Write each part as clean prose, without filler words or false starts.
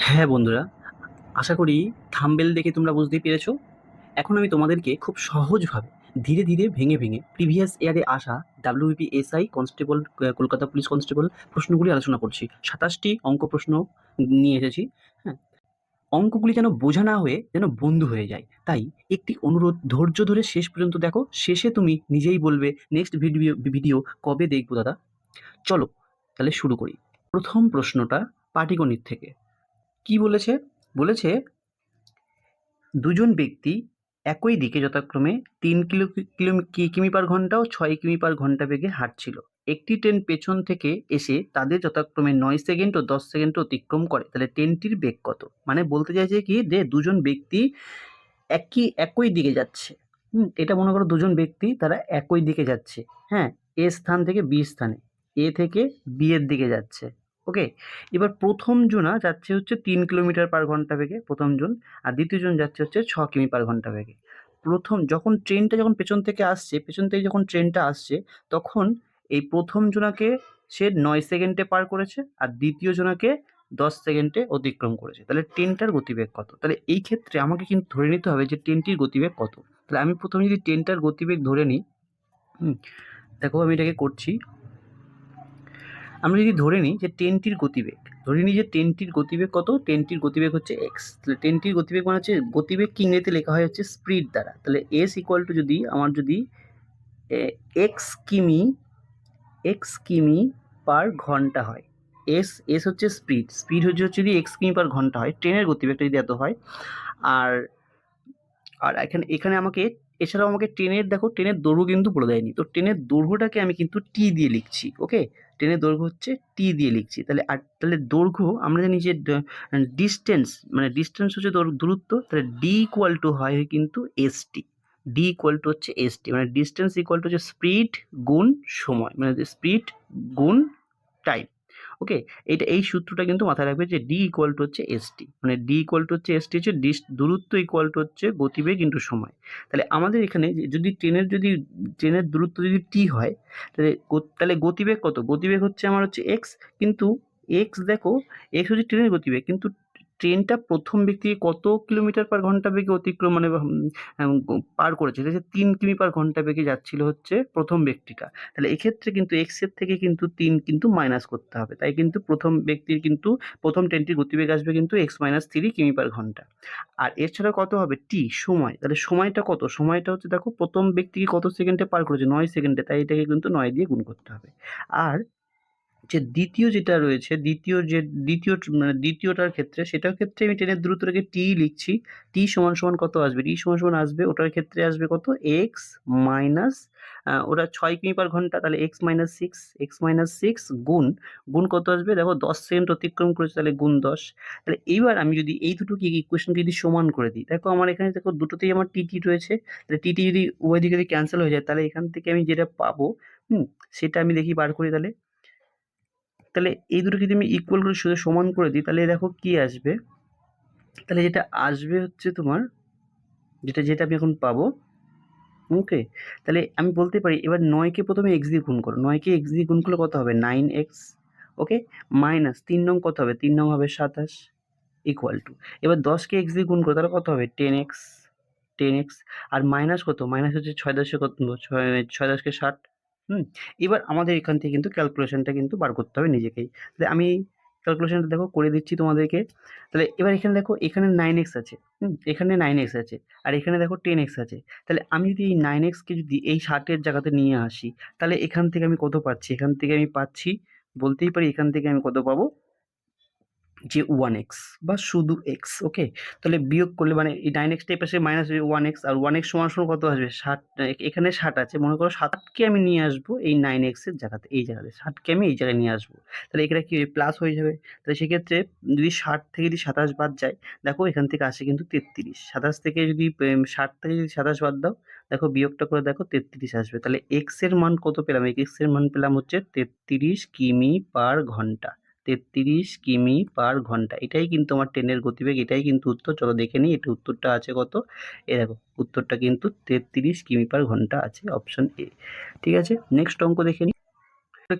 হ্যাঁ বন্ধুরা, আশা করি থাম্বনেল দেখে তোমরা বুঝতেই পেরেছো। এখন আমি তোমাদেরকে খুব সহজভাবে ধীরে ধীরে ভেঙে ভেঙে প্রিভিয়াস ইয়ারে আসা WBP SI constable, Kolkata police constable প্রশ্নগুলি আলোচনা করছি। 27টি অঙ্ক প্রশ্ন নিয়ে এসেছি। হ্যাঁ, অঙ্কগুলি যেন বোঝা না হয়ে যেন বন্ধু হয়ে যায়, তাই একটি অনুরোধ, ধৈর্য ধরে শেষ পর্যন্ত দেখো। শেষে তুমি নিজেই বলবে নেক্সট ভিডিও ভিডিও কবে দেখবো দাদা। চলো তাহলে শুরু করি। প্রথম প্রশ্নটা পাটিগণিত থেকে। কি বলেছে? বলেছে দুজন ব্যক্তি একই দিকে যথাক্রমে 3 কিমি/ঘন্টা ও 6 কিমি/ঘন্টা বেগে হাঁটছিল। একটি ট্রেন পেছন থেকে এসে তাদের যথাক্রমে 9 সেকেন্ড ও 10 সেকেন্ড অতিক্রম করে। তাহলে ট্রেনটির বেগ কত? মানে বলতে চাইছে কি, যে দুজন ব্যক্তি একই দিকে যাচ্ছে। এটা মনে করো দুজন ব্যক্তি তারা একই দিকে যাচ্ছে। হ্যাঁ, এ স্থান থেকে বি স্থানে, এ থেকে বি এর দিকে যাচ্ছে। ওকে, এবার প্রথম জনা যাচ্ছে হচ্ছে 3 কিলোমিটার/ঘন্টা বেগে, প্রথম জন। আর দ্বিতীয় জন যাচ্ছে হচ্ছে 6 কিমি/ঘন্টা বেগে। যখন ট্রেনটা যখন পেছন থেকে আসছে, পেছন থেকে যখন ট্রেনটা আসছে, তখন এই প্রথম জনাকে সে 9 সেকেন্ডে পার করেছে, আর দ্বিতীয় জনাকে 10 সেকেন্ডে অতিক্রম করেছে। তাহলে ট্রেনটার গতিবেগ কত? তাহলে এই ক্ষেত্রে আমাকে কিন্তু ধরে নিতে হবে যে ট্রেনটির গতিবেগ কত। তাহলে আমি প্রথমে যদি ট্রেনটার গতিবেগ ধরে নিই, দেখো আমি এটাকে করছি। আমরা যদি ধরে নিই যে ট্রেনটির গতিবেগ, ধরে নিই যে ট্রেনটির গতিবেগ কত? ট্রেনটির গতিবেগ হচ্ছে এক্স। তাহলে ট্রেনটির গতিবেগ মানে হচ্ছে, গতিবেগ কি ইংরেজিতে লেখা হয় হচ্ছে স্পিড দ্বারা। তাহলে এস ইকুয়াল টু, যদি আমার যদি এক্স কিমি পার ঘন্টা হয়, এস হচ্ছে স্পিড, হচ্ছে যদি এক্স কিমি/ঘন্টা হয়, ট্রেনের গতিবেগটা যদি এত হয়। আর আর এখানে এখানে আমাকে, এছাড়াও আমাকে ট্রেনের, দেখো ট্রেনের দৈর্ঘ্য কিন্তু বলে দেয়নি, তো ট্রেনের দৈর্ঘ্যটাকে আমি কিন্তু টি দিয়ে লিখছি। ওকে, ট্রেনের দৈর্ঘ্য হচ্ছে টি দিয়ে লিখছি। তাহলে দৈর্ঘ্য আমরা জানি যে ডিস্টেন্স, মানে ডিস্টেন্স হচ্ছে দূরত্ব। তাহলে ডি ইকুয়াল টু হয় কিন্তু S T. D equal to হচ্ছে এস টি, মানে ডিস্টেন্স ইকুয়াল টু হচ্ছে স্পিড গুণ সময়, মানে স্পিড গুণ টাইম। ওকে, এই সূত্রটা কিন্তু মাথায় রাখবে যে ডি ইকুয়াল টু হচ্ছে এস টি, মানে ডি ইকুয়াল টু হচ্ছে এস টি হচ্ছে দূরত্ব ইকুয়াল টু হচ্ছে গতিবেগ ইন্টু সময়। তাহলে আমাদের এখানে যদি ট্রেনের দূরত্ব যদি টি হয়, তাহলে গতিবেগ কত? গতিবেগ হচ্ছে আমার হচ্ছে এক্স। কিন্তু এক্স, দেখো এক্স হচ্ছে ট্রেনের গতিবেগ, কিন্তু ট্রেনটা প্রথম ব্যক্তিকে কত কিলোমিটার/ঘন্টা বেগে অতিক্রম, মানে পার করেছে? যে 3 কিমি/ঘন্টা বেগে যাচ্ছিল হচ্ছে প্রথম ব্যক্তিটা। তাহলে এক্ষেত্রে কিন্তু এক্স এর থেকে কিন্তু 3 কিন্তু মাইনাস করতে হবে। তাই কিন্তু প্রথম ট্রেনটির গতিবেগ আসবে কিন্তু x-3 কিমি/ঘন্টা। আর এছাড়া কত হবে? টি, সময়। তাহলে সময়টা কত? সময়টা হচ্ছে, দেখো প্রথম ব্যক্তিকে কত সেকেন্ডে পার করেছে? 9 সেকেন্ডে, তাই এটাকে কিন্তু 9 দিয়ে গুণ করতে হবে। আর যে দ্বিতীয় যেটা রয়েছে, মানে দ্বিতীয়টার ক্ষেত্রে, সেটার ক্ষেত্রে আমি ট্রেনের দ্রুতটাকে টি লিখছি। টি সমান সমান কত আসবে? টি সমান সমান আসবে, ওটার ক্ষেত্রে আসবে কত? এক্স মাইনাস, ওটা 6 কিমি/ঘন্টা, তাহলে এক্স মাইনাস সিক্স গুণ কত আসবে? দেখো 10 সেকেন্ড অতিক্রম করেছে, তাহলে গুণ 10। তাহলে এইবার আমি যদি এই দুটোকে ইকুয়েশনকে যদি সমান করে দিই, দেখো আমার এখানে দেখো দুটোতেই আমার টি রয়েছে। তাহলে টি যদি উভয় দিকে যদি ক্যান্সেল হয়ে যায়, তাহলে এখান থেকে আমি যেটা পাবো, সেটা আমি দেখি বার করি। তাহলে এই দুটোকে যদি আমি ইকুয়াল করে সোজা সমান করে দিই, তাহলে দেখো কি আসবে। তাহলে যেটা আসবে হচ্ছে তোমার, যেটা আমি এখন পাবো। ওকে, তাহলে আমি বলতে পারি এবার 9কে প্রথমে এক্স দিয়ে গুণ করো। 9কে এক্স দিয়ে গুণ করলে কত হবে? 9x। ওকে, মাইনাস 3 নং কত হবে? 3 নং হবে 27 ইকুয়াল টু, এবার 10কে এক্স দিয়ে গুণ করো, তাহলে কত হবে? 10x। আর মাইনাস কত? মাইনাস হচ্ছে 6 10 কত? 6 10 কে 60। এবার আমাদের এখান থেকে কিন্তু ক্যালকুলেশনটা কিন্তু বার করতে হবে নিজেকেই। তাহলে আমি ক্যালকুলেশনটা দেখো করে দিচ্ছি তোমাদেরকে। তাহলে এবার এখানে দেখো, এখানে 9x আছে, এখানে 9x আছে, আর এখানে দেখো 10x আছে। তাহলে আমি যদি এই 9x-কে যদি এই 60-এর জায়গাতে নিয়ে আসি, তাহলে এখান থেকে আমি কত পাচ্ছি? এখান থেকে আমি পাচ্ছি, বলতেই পারি এখান থেকে আমি কত পাবো, যে 1x বা শুধু এক্স। ওকে, তাহলে বিয়োগ করলে মানে এই 9x-টা এই পাশে মাইনাস 1x, আর 1x সমান সমান কত আসবে? 60। এখানে 60 আছে, মনে করো 60কে আমি নিয়ে আসবো এই 9x-এর জায়গাতে, এই জায়গাতে 60কে আমি এই জায়গায় নিয়ে আসবো। তাহলে এখানে কি প্লাস হয়ে যাবে? তাহলে সেক্ষেত্রে যদি 60 থেকে যদি 27 বাদ যায়, দেখো এখান থেকে আসে কিন্তু 33। 27 থেকে যদি 60 থেকে যদি 27 বাদ দাও, দেখো বিয়োগটা করে দেখো 33 আসবে। তাহলে এক্স এর মান কত পেলাম? এক্স এর মান পেলাম হচ্ছে 33 কিমি/ঘন্টা। 33 কিমি/ঘন্টা, এটাই কিন্তু আমার ট্রেনের গতিবেগ, এটাই কিন্তু উত্তর। চলো দেখে নিই এটা উত্তরটা আছে কত। এ দেখো উত্তরটা কিন্তু 33 কিমি/ঘন্টা আছে, অপশন এ। ঠিক আছে, নেক্সট অঙ্ক দেখে নিই।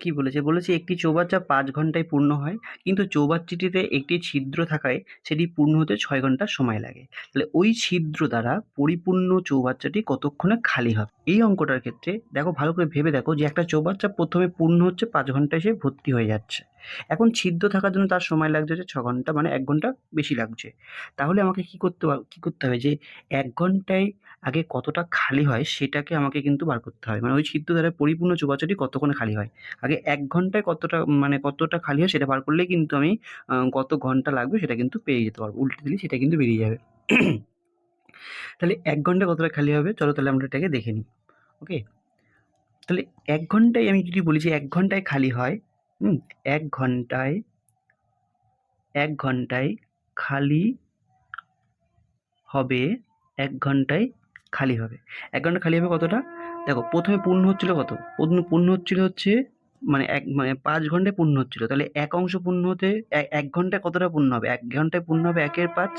কি বলেছে? বলেছে একটি চৌবাচ্চা 5 ঘন্টায় পূর্ণ হয়, কিন্তু চৌবাচ্চাটিতে একটি ছিদ্র থাকায় সেটি পূর্ণ হতে 6 ঘন্টা সময় লাগে। তাহলে ওই ছিদ্র দ্বারা পরিপূর্ণ চৌবাচ্চাটি কতক্ষণে খালি হবে? এই অঙ্কটার ক্ষেত্রে দেখো, ভালো করে ভেবে দেখো যে একটা চৌবাচ্চা প্রথমে পূর্ণ হচ্ছে 5 ঘন্টায় সে ভর্তি হয়ে যাচ্ছে। এখন ছিদ্র থাকার জন্য তার সময় লাগছে হচ্ছে 6 ঘন্টা, মানে 1 ঘন্টা বেশি লাগছে। তাহলে আমাকে কি করতে হবে যে 1 ঘন্টায় আগে কতটা খালি হয় সেটাকে আমাকে কিন্তু বার করতে হবে। মানে ওই ছিদ্র দ্বারা পরিপূর্ণ চৌবাচ্চাটি কতক্ষণে খালি হয়। আগে 1 ঘন্টায় কতটা খালি হয় সেটা বার করলেই কিন্তু আমি কত ঘন্টা লাগবে সেটা কিন্তু পেয়ে যেতে পারবো। উল্টে দিলেই সেটা কিন্তু বেরিয়ে যাবে। তাহলে 1 ঘন্টায় কতটা খালি হবে? চলো তাহলে আমরা এটাকে দেখে নিই। ওকে? তাহলে 1 ঘন্টায় আমি যদি বলি যে 1 ঘন্টায় খালি হয়, 1 ঘন্টায় খালি হবে, 1 ঘন্টায় খালি হবে। 1 ঘন্টা খালি হবে কতটা? দেখো, প্রথমে পূর্ণ হচ্ছিল কত? পূর্ণ হচ্ছিল হচ্ছে মানে 5 ঘন্টায় পূর্ণ হচ্ছিল। তাহলে 1 অংশ পূর্ণ হতে 1 ঘন্টায় কতটা পূর্ণ হবে? 1 ঘন্টায় পূর্ণ হবে 1 এর 5,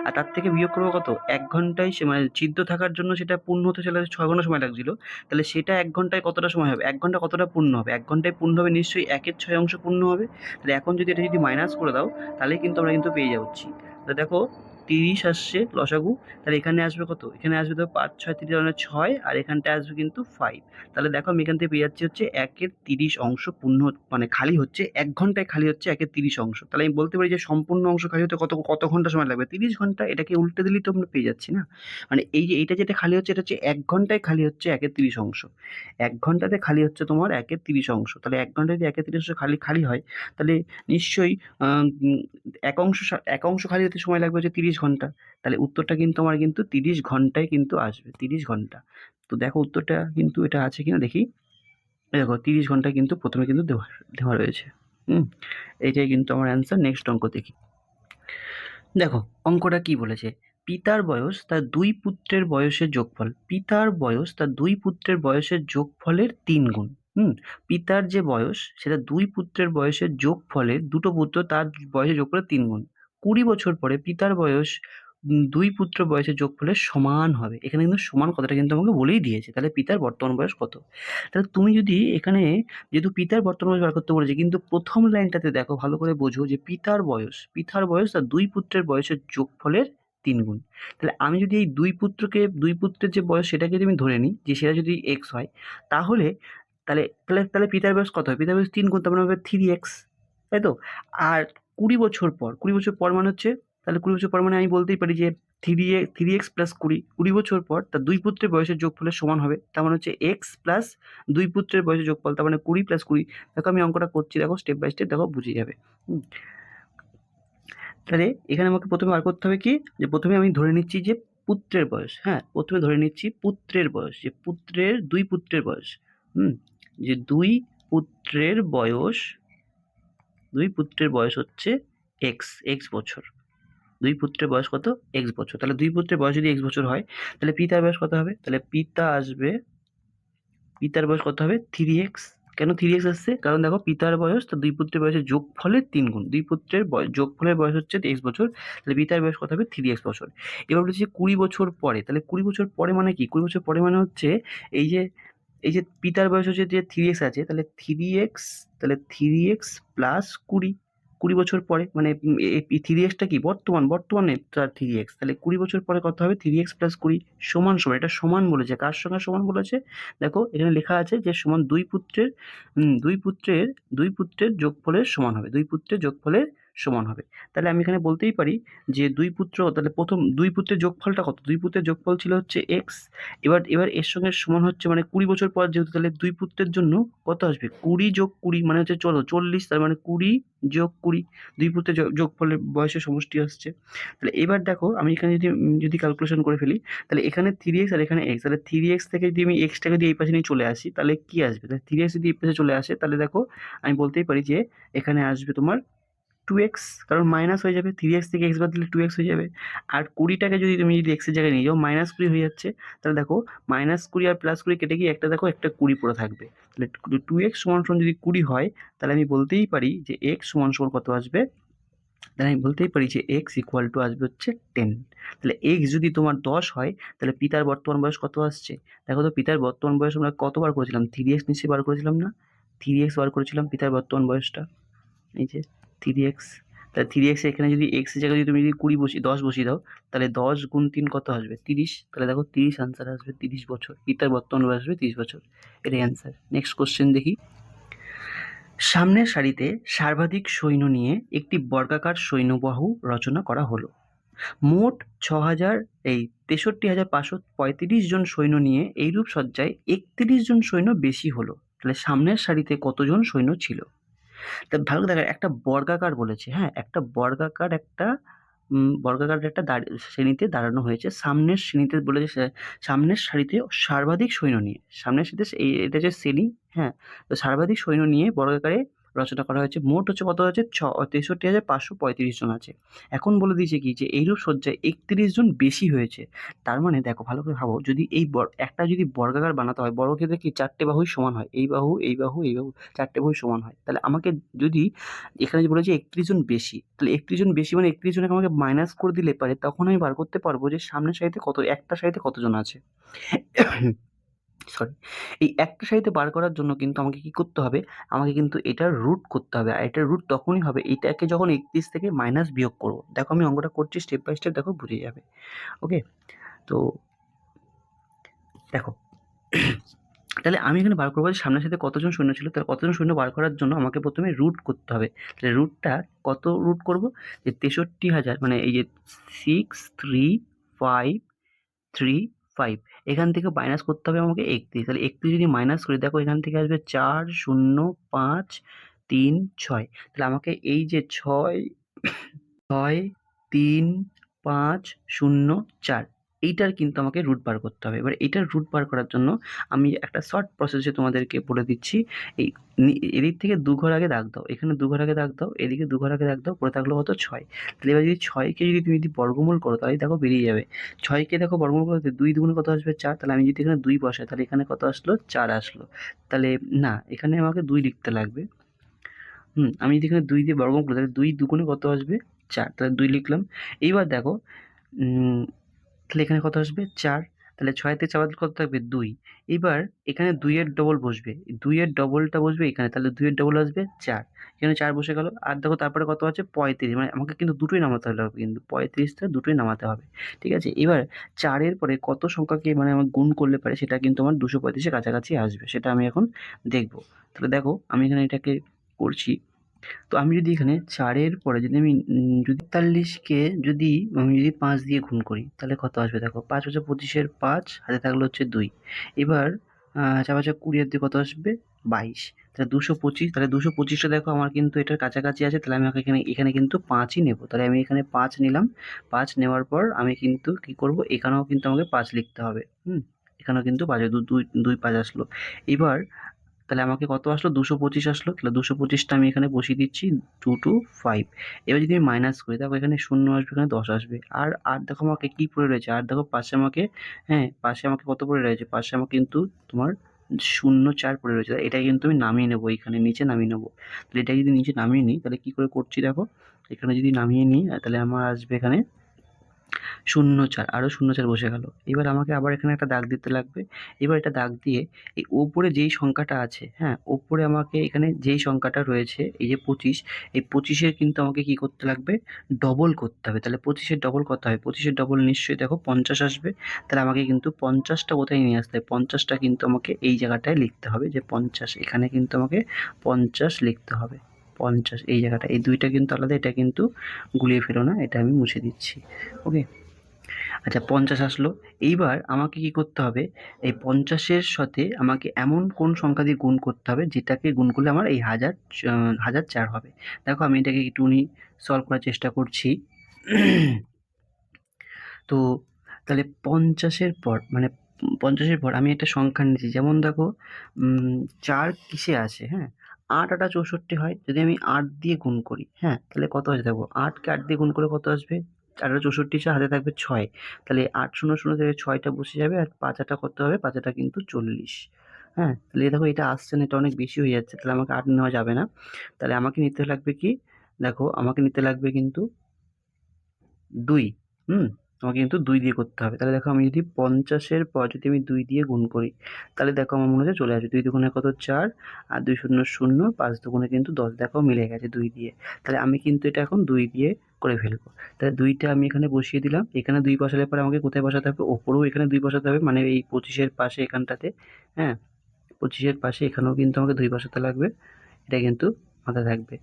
আর তার থেকে বিয়োগ করবো কত? 1 ঘন্টায় সে মানে ছিদ্র থাকার জন্য সেটা পূর্ণ হতে চলে 6 ঘন্টা সময় লাগছিল। তাহলে সেটা 1 ঘন্টায় কতটা সময় হবে? 1 ঘন্টা কতটা পূর্ণ হবে? 1 ঘন্টায় পূর্ণ হবে নিশ্চয়ই 1 এর 6 অংশ পূর্ণ হবে। তাহলে এখন যদি এটা যদি মাইনাস করে দাও তাহলেই কিন্তু আমরা কিন্তু পেয়ে যাচ্ছি। তাহলে দেখো 30 আসছে লসাগু, তাহলে এখানে আসবে কত? এখানে আসবে তো 5 6 30 মানে 6, আর এখানটায় আসবে কিন্তু 5। তাহলে দেখো আমি এখান থেকে পেয়ে যাচ্ছি হচ্ছে 1 এর 30 অংশ পূর্ণ মানে খালি হচ্ছে, 1 ঘন্টায় খালি হচ্ছে 1 এর 30 অংশ। তাহলে আমি বলতে পারি যে সম্পূর্ণ অংশ খালি হতে কত ঘন্টা সময় লাগবে? 30 ঘন্টা। এটাকে উল্টে দিলেই তো আমরা পেয়ে যাচ্ছি না? মানে এই যে এইটা যেটা খালি হচ্ছে এটা হচ্ছে 1 ঘন্টায় খালি হচ্ছে 1 এর 30 অংশ। 1 ঘন্টাতে খালি হচ্ছে তোমার 1 এর 30 অংশ। তাহলে 1 ঘন্টায় যদি 1 এর 30 অংশ খালি হয় তাহলে নিশ্চয়ই আ উম 1 অংশ খালি হতে সময় লাগবে হচ্ছে 30 ঘন্টা। তাহলে উত্তরটা কিন্তু আমার কিন্তু 30 ঘন্টায় কিন্তু আসবে। 30 ঘন্টা। তো দেখো উত্তরটা কিন্তু এটা আছে কিনা দেখি। এই দেখো 30 ঘন্টায় কিন্তু প্রথমে কিন্তু দেওয়া রয়েছে। হুম? এইটাই কিন্তু আমার অ্যান্সার। নেক্সট অঙ্ক দেখি। দেখো অঙ্কটা কি বলেছে? পিতার বয়স তার 2 পুত্রের বয়সের যোগফল। পিতার বয়স তার 2 পুত্রের বয়সের যোগফলের 3 গুণ। পিতার যে বয়স সেটা 2 পুত্রের বয়সের যোগফলের, দুটো পুত্র তার বয়সের যোগফলের 3 গুণ। 20 বছর পরে পিতার বয়স 2 পুত্র বয়সের যোগফলের সমান হবে। এখানে কিন্তু সমান কথাটা কিন্তু আমাকে বলেই দিয়েছে। তাহলে পিতার বর্তমান বয়স কত? তাহলে তুমি যদি এখানে, যেহেতু পিতার বর্তমান বয়স বার করতে বলেছে, কিন্তু প্রথম লাইনটাতে দেখো ভালো করে বোঝো যে পিতার বয়স তার 2 পুত্রের বয়সের যোগফলের 3 গুণ। তাহলে আমি যদি এই 2 পুত্রের যে বয়স সেটাকে যদি আমি ধরে নিই যে সেটা যদি x হয়, তাহলে তাহলে পিতার বয়স কত হয়? পিতার বয়স 3 গুণ, তার মানে হবে 3x, তাই তো? আর 20 বছর পর মানে হচ্ছে, তাহলে 20 বছর পর মানে আমি বলতেই পারি যে 3x প্লাস 20 বছর পর তার 2 পুত্রের বয়সের যোগফলের সমান হবে। তার মানে হচ্ছে x প্লাস 2 পুত্রের বয়সের যোগফল, তার মানে 20 প্লাস 20। দেখো আমি অঙ্কটা করছি, দেখো স্টেপ বাই স্টেপ, দেখো বুঝে যাবে। তাহলে এখানে আমাকে প্রথমে বার করতে হবে কি, যে প্রথমে আমি ধরে নিচ্ছি যে পুত্রের বয়স, হ্যাঁ প্রথমে ধরে নিচ্ছি পুত্রের বয়স, যে দুই পুত্রের বয়স, যে দুই পুত্রের বয়স হচ্ছে x বছর। 2 পুত্রের বয়স কত? x বছর। তাহলে 2 পুত্রের বয়স যদি x বছর হয় তাহলে পিতার বয়স কত হবে? তাহলে পিতার বয়স কত হবে? 3x। কেন 3x আসছে? কারণ দেখো পিতার বয়স তো 2 পুত্রের বয়সের যোগফলের 3 গুণ। 2 পুত্রের যোগফলের বয়স হচ্ছে x বছর। তাহলে পিতার বয়স কত হবে? 3x বছর। এবার বলেছি 20 বছর পরে। তাহলে 20 বছর পরে মানে কি? 20 বছর পরে মানে হচ্ছে এই যে পিতার বয়স হচ্ছে যে 3x আছে, তাহলে 3x প্লাস 20 বছর পরে মানে এই 3x টা কি? বর্তমানে তার 3x। তাহলে 20 বছর পরে কত হবে? 3x প্লাস 20 সমান। এটা সমান বলেছে। কার সঙ্গে সমান বলেছে? দেখো এখানে লেখা আছে যে সমান 2 পুত্রের যোগফলের সমান হবে। 2 পুত্রের যোগফলের সমান হবে। তাহলে আমি এখানে বলতেই পারি যে 2 পুত্র, তাহলে প্রথম 2 পুত্রের যোগফলটা কত? 2 পুত্রের যোগফল ছিল হচ্ছে x। এবার এর সঙ্গে সমান হচ্ছে মানে 20 বছর পর যেহেতু, তাহলে 2 পুত্রের জন্য কত আসবে? 20 যোগ 20 মানে হচ্ছে 40, তার মানে 20 যোগ 20, 2 পুত্রের যোগফলের বয়সের সমষ্টি আসছে। তাহলে এবার দেখো আমি এখানে যদি ক্যালকুলেশন করে ফেলি, তাহলে এখানে 3x আর এখানে x, তাহলে 3x থেকে যদি আমি x টাকে যদি এই পাশে নিয়ে চলে আসি তাহলে কি আসবে? তাহলে 3x যদি এই পাশে চলে আসে তাহলে দেখো আমি বলতেই পারি যে এখানে আসবে তোমার 2x, কারণ মাইনাস হয়ে যাবে, 3x থেকে x বাদ দিলে 2x হয়ে যাবে। আর 20 টাকে যদি তুমি x এর জায়গায় নিয়ে যাও, -20 হয়ে যাচ্ছে। তাহলে দেখো -20 আর +20 কেটে গিয়ে একটা দেখো একটা 20 পড়ে থাকবে। তাহলে 2x সমান যদি 20 হয় তাহলে আমি বলতেই পারি যে x সমান কত আসবে? তাহলে আমি বলতেই পারি যে x ইকুয়াল টু আসবে হচ্ছে 10। তাহলে x যদি তোমার 10 হয় তাহলে পিতার বর্তমান বয়স কত আসছে? দেখো তো পিতার বর্তমান বয়স আমরা কতবার করেছিলাম? 3x নিশ্চয়ই বার করেছিলাম না? 3x বার করেছিলাম পিতার বর্তমান বয়সটা, এই যে 3x। তাহলে 3x এখানে যদি x এর জায়গায় যদি তুমি যদি 10 বসিয়ে দাও, তাহলে 10 গুণ 3 কত আসবে? 30। তাহলে দেখো 30 আনসার আসবে, 30 বছর। পিতার বর্তমান বয়স আসবে 30 বছর, এটাই অ্যান্সার। নেক্সট কোশ্চেন দেখি। সামনের সারিতে সর্বাধিক সৈন্য নিয়ে একটি বর্গাকার সৈন্যবাহু রচনা করা হলো। মোট 63,535 জন সৈন্য নিয়ে এইরূপ সজ্জায় 31 জন সৈন্য বেশি হলো। তাহলে সামনের সারিতে কতজন সৈন্য ছিল? তা ভালো দেখো, একটা বর্গাকার বলেছে, হ্যাঁ, একটা বর্গাকার একটা শ্রেণীতে দাঁড়ানো হয়েছে। সামনের শ্রেণীতে বলেছে সামনের সারিতে সর্বাধিক সৈন্য নিয়ে, সামনের সারিতে এটা হচ্ছে শ্রেণী, হ্যাঁ। তো সর্বাধিক সৈন্য নিয়ে বর্গাকারে রচনা করা হয়েছে। মোট হচ্ছে কত হচ্ছে? 63,535 জন আছে। এখন বলে দিয়েছে কি যে এইরূপ সজ্জায় 31 জন বেশি হয়েছে। তার মানে দেখো ভালো করে ভাবো, যদি এই একটা যদি বর্গাকার বানাতে হয়, বর্গক্ষেত্রে কি 4টে বাহুই সমান হয়, এই বাহু এই বাহু এই বাহু 4টে বাহুই সমান হয়। তাহলে আমাকে যদি এখানে যে বলেছে 31 জন বেশি, তাহলে 31 জন বেশি মানে 31 জনকে আমাকে মাইনাস করে দিলে পারে, তখন আমি বার করতে পারবো যে সামনের সারিতে একটা সারিতে কতজন আছে। সরি, এই একটা সারিতে বার করার জন্য কিন্তু আমাকে কি করতে হবে? আমাকে কিন্তু এটার রুট করতে হবে। আর এটার রুট তখনই হবে এটাকে যখন 31 থেকে মাইনাস বিয়োগ করব। দেখো আমি অঙ্কটা করছি স্টেপ বাই স্টেপ, দেখো বুঝে যাবে। ওকে, তো দেখো তাহলে আমি এখানে বার করবো যে সামনের সাথে কতজন সৈন্য ছিল। তাহলে কতজন সৈন্য বার করার জন্য আমাকে প্রথমে রুট করতে হবে। তাহলে রুটটা কত রুট করব? যে 63,000 মানে এই যে 63535, এখান থেকে মাইনাস করতে হবে আমাকে 31। তাহলে 31 যদি মাইনাস করি, দেখো এখান থেকে আসবে 40536। তাহলে আমাকে এই যে 63504 এইটার কিন্তু আমাকে রুট বার করতে হবে। এবার এটার রুট বার করার জন্য আমি একটা শর্ট প্রসেসে তোমাদেরকে বলে দিচ্ছি। এই এদিক থেকে 2 ঘর আগে দাগ দাও, এখানে 2 ঘর আগে দাগ দাও, এদিকে 2 ঘর আগে দাগ দাও, পড়ে থাকলো কত? 6। তাহলে এবার যদি 6কে যদি তুমি বর্গমূল করো, তাহলে দেখো বেরিয়ে যাবে। 6কে দেখো বর্গমূল করতে 2 দুগুণে কত আসবে? 4। তাহলে আমি যদি এখানে 2 বসাই, তাহলে এখানে কত আসলো? 4 আসলো। তাহলে না, এখানে আমাকে 2 লিখতে লাগবে। আমি যদি এখানে 2 দিয়ে বর্গমূল করি, তাহলে 2 দুগুণে কত আসবে? 4। তাহলে 2 লিখলাম। এইবার দেখো তাহলে এখানে কত আসবে? 4। তাহলে 6 থেকে 4 বাদ কত থাকবে? 2। এবার এখানে 2 এর ডবল বসবে, 2 এর ডবলটা বসবে এখানে, তাহলে 2 এর ডবল আসবে 4। এখানে 4 বসে গেল। আর দেখো তারপরে কত আছে? 35, মানে আমাকে কিন্তু দুটোই নামাতে হবে, কিন্তু 35টা দুটোই নামাতে হবে, ঠিক আছে। এবার 4 এর পরে কত সংখ্যাকে মানে আমার গুণ করলে পারে সেটা কিন্তু আমার 235 এর কাছাকাছি আসবে, সেটা আমি এখন দেখব। তাহলে দেখো আমি এখানে এটাকে করছি। তো আমি যদি এখানে 4 এর পরে যদি আমি যদি 43কে যদি আমি যদি 5 দিয়ে গুণ করি, তাহলে কত আসবে? দেখো 5 হচ্ছে 25 এর 5, হাতে থাকলো হচ্ছে 2। এবার 4 5 20 এর দিয়ে কত আসবে? 22। তাহলে 225, তাহলে 225টা দেখো আমার কিন্তু এটার কাছাকাছি আছে। তাহলে আমি এখানে কিন্তু 5ই নেব। তাহলে আমি এখানে 5 নিলাম। 5 নেওয়ার পর আমি কিন্তু কি করব? এখানেও কিন্তু আমাকে 5 লিখতে হবে। এখানেও কিন্তু 5 2 5 আসলো। এবার তাহলে আমাকে কত আসলো? 225 আসলো। তাহলে 225টা আমি এখানে বসিয়ে দিচ্ছি 225। এবার যদি আমি মাইনাস করি, দেখো এখানে 0 আসবে, এখানে 10 আসবে। আর দেখো আমাকে কি পড়ে রয়েছে? আর দেখো পাশে আমাকে, হ্যাঁ, পাশে আমাকে কত পড়ে রয়েছে? পাশে আমার কিন্তু তোমার 04 পড়ে রয়েছে। এটা কিন্তু আমি নামিয়ে নেবো, এখানে নিচে নামিয়ে নেবো। তাহলে এটা যদি নিচে নামিয়ে নিই, তাহলে কি করে করছি দেখো, এখানে যদি নামিয়ে নিই তাহলে আমার আসবে এখানে 04, আরও 04 বসে গেল। এবার আমাকে আবার এখানে একটা দাগ দিতে লাগবে। এবার এটা দাগ দিয়ে এই ওপরে যেই সংখ্যাটা আছে, হ্যাঁ, ওপরে আমাকে এখানে যেই সংখ্যাটা রয়েছে এই যে 25, এই 25-এর কিন্তু আমাকে কি করতে লাগবে? ডবল করতে হবে। তাহলে 25-এর ডবল কত হয়? 25-এর ডবল নিশ্চয়ই দেখো 50 আসবে। তাহলে আমাকে কিন্তু 50টা কোথায় নিয়ে আসতে হবে? 50টা কিন্তু আমাকে এই জায়গাটায় লিখতে হবে, যে 50, এখানে কিন্তু আমাকে 50 লিখতে হবে। 50 এই জায়গাটা, এই দুইটা কিন্তু আলাদা, এটা কিন্তু গুলিয়ে ফেলো না, এটা আমি মুছে দিচ্ছি। ওকে, আচ্ছা 50 আসলো। এইবার আমাকে কি করতে হবে? এই 50-এর সাথে আমাকে এমন কোন সংখ্যা দিয়ে গুণ করতে হবে যেটাকে গুণ করলে আমার এই 1004 হবে। দেখো আমি এটাকে একটুখানি সলভ করার চেষ্টা করছি। তো তাহলে 50-এর পর মানে 50-এর পর আমি একটা সংখ্যা নিয়েছি, যেমন দেখো 4 কিসে আসে? হ্যাঁ, 8 8 64 হয়। যদি আমি 8 দিয়ে গুণ করি, হ্যাঁ, তাহলে কত আসবে? দেখো 8কে 8 দিয়ে গুণ করলে কত আসবে? 8 8 64, হাতে থাকবে 6। তাহলে 8 0 0 থেকে 6টা বসে যাবে, আর 5 8 কত হবে? 5 8 কিন্তু 40। হ্যাঁ, তাহলে দেখো এটা আসছে না, এটা অনেক বেশি হয়ে যাচ্ছে। তাহলে আমাকে 8 নেওয়া যাবে না। তাহলে আমাকে নিতে লাগবে কি? দেখো আমাকে নিতে লাগবে কিন্তু 2। আমাকে কিন্তু 2 দিয়ে করতে হবে। তাহলে দেখো আমি যদি 50 এর পর যদি আমি 2 দিয়ে গুণ করি, তাহলে দেখো আমার মনে হচ্ছে চলে আসবে। 2 দুগুণে কত? 4 আর 2 শূন্য 0, 5 দুগুণে কিন্তু 10। দেখো মিলে গেছে 2 দিয়ে। তাহলে আমি কিন্তু এটা এখন 2 দিয়ে করে ফেলবো। তাহলে 2 টা আমি এখানে বসিয়ে দিলাম। এখানে 2 বসালে পরে আমাকে কোথায় বসাতে হবে? ওপরেও এখানে 2 বসাতে হবে, মানে এই 25 এর পাশে এখানটাতে, হ্যাঁ? 25 এর পাশে এখানেও কিন্তু আমাকে 2 বসাতে লাগবে। এটা কিন্তু মাথায় থাকবে।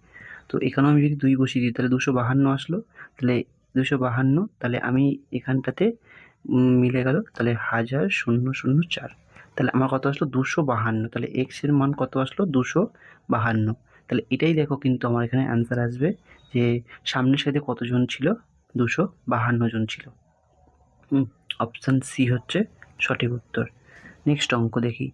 তো এখানেও আমি যদি 2 বসিয়ে দিই তাহলে 252 আসলো। তাহলে 252, তাহলে আমি এখানটাতে মিলে গেল, তাহলে 1000,004। তাহলে আমার কত আসলো? 252। তাহলে x এর মান কত আসলো? 252। তাহলে এটাই দেখো কিন্তু আমার এখানে অ্যান্সার আসবে যে সামনের সারিতে কতজন ছিল? 252 জন ছিল। অপশান সি হচ্ছে সঠিক উত্তর। নেক্সট অঙ্ক দেখি।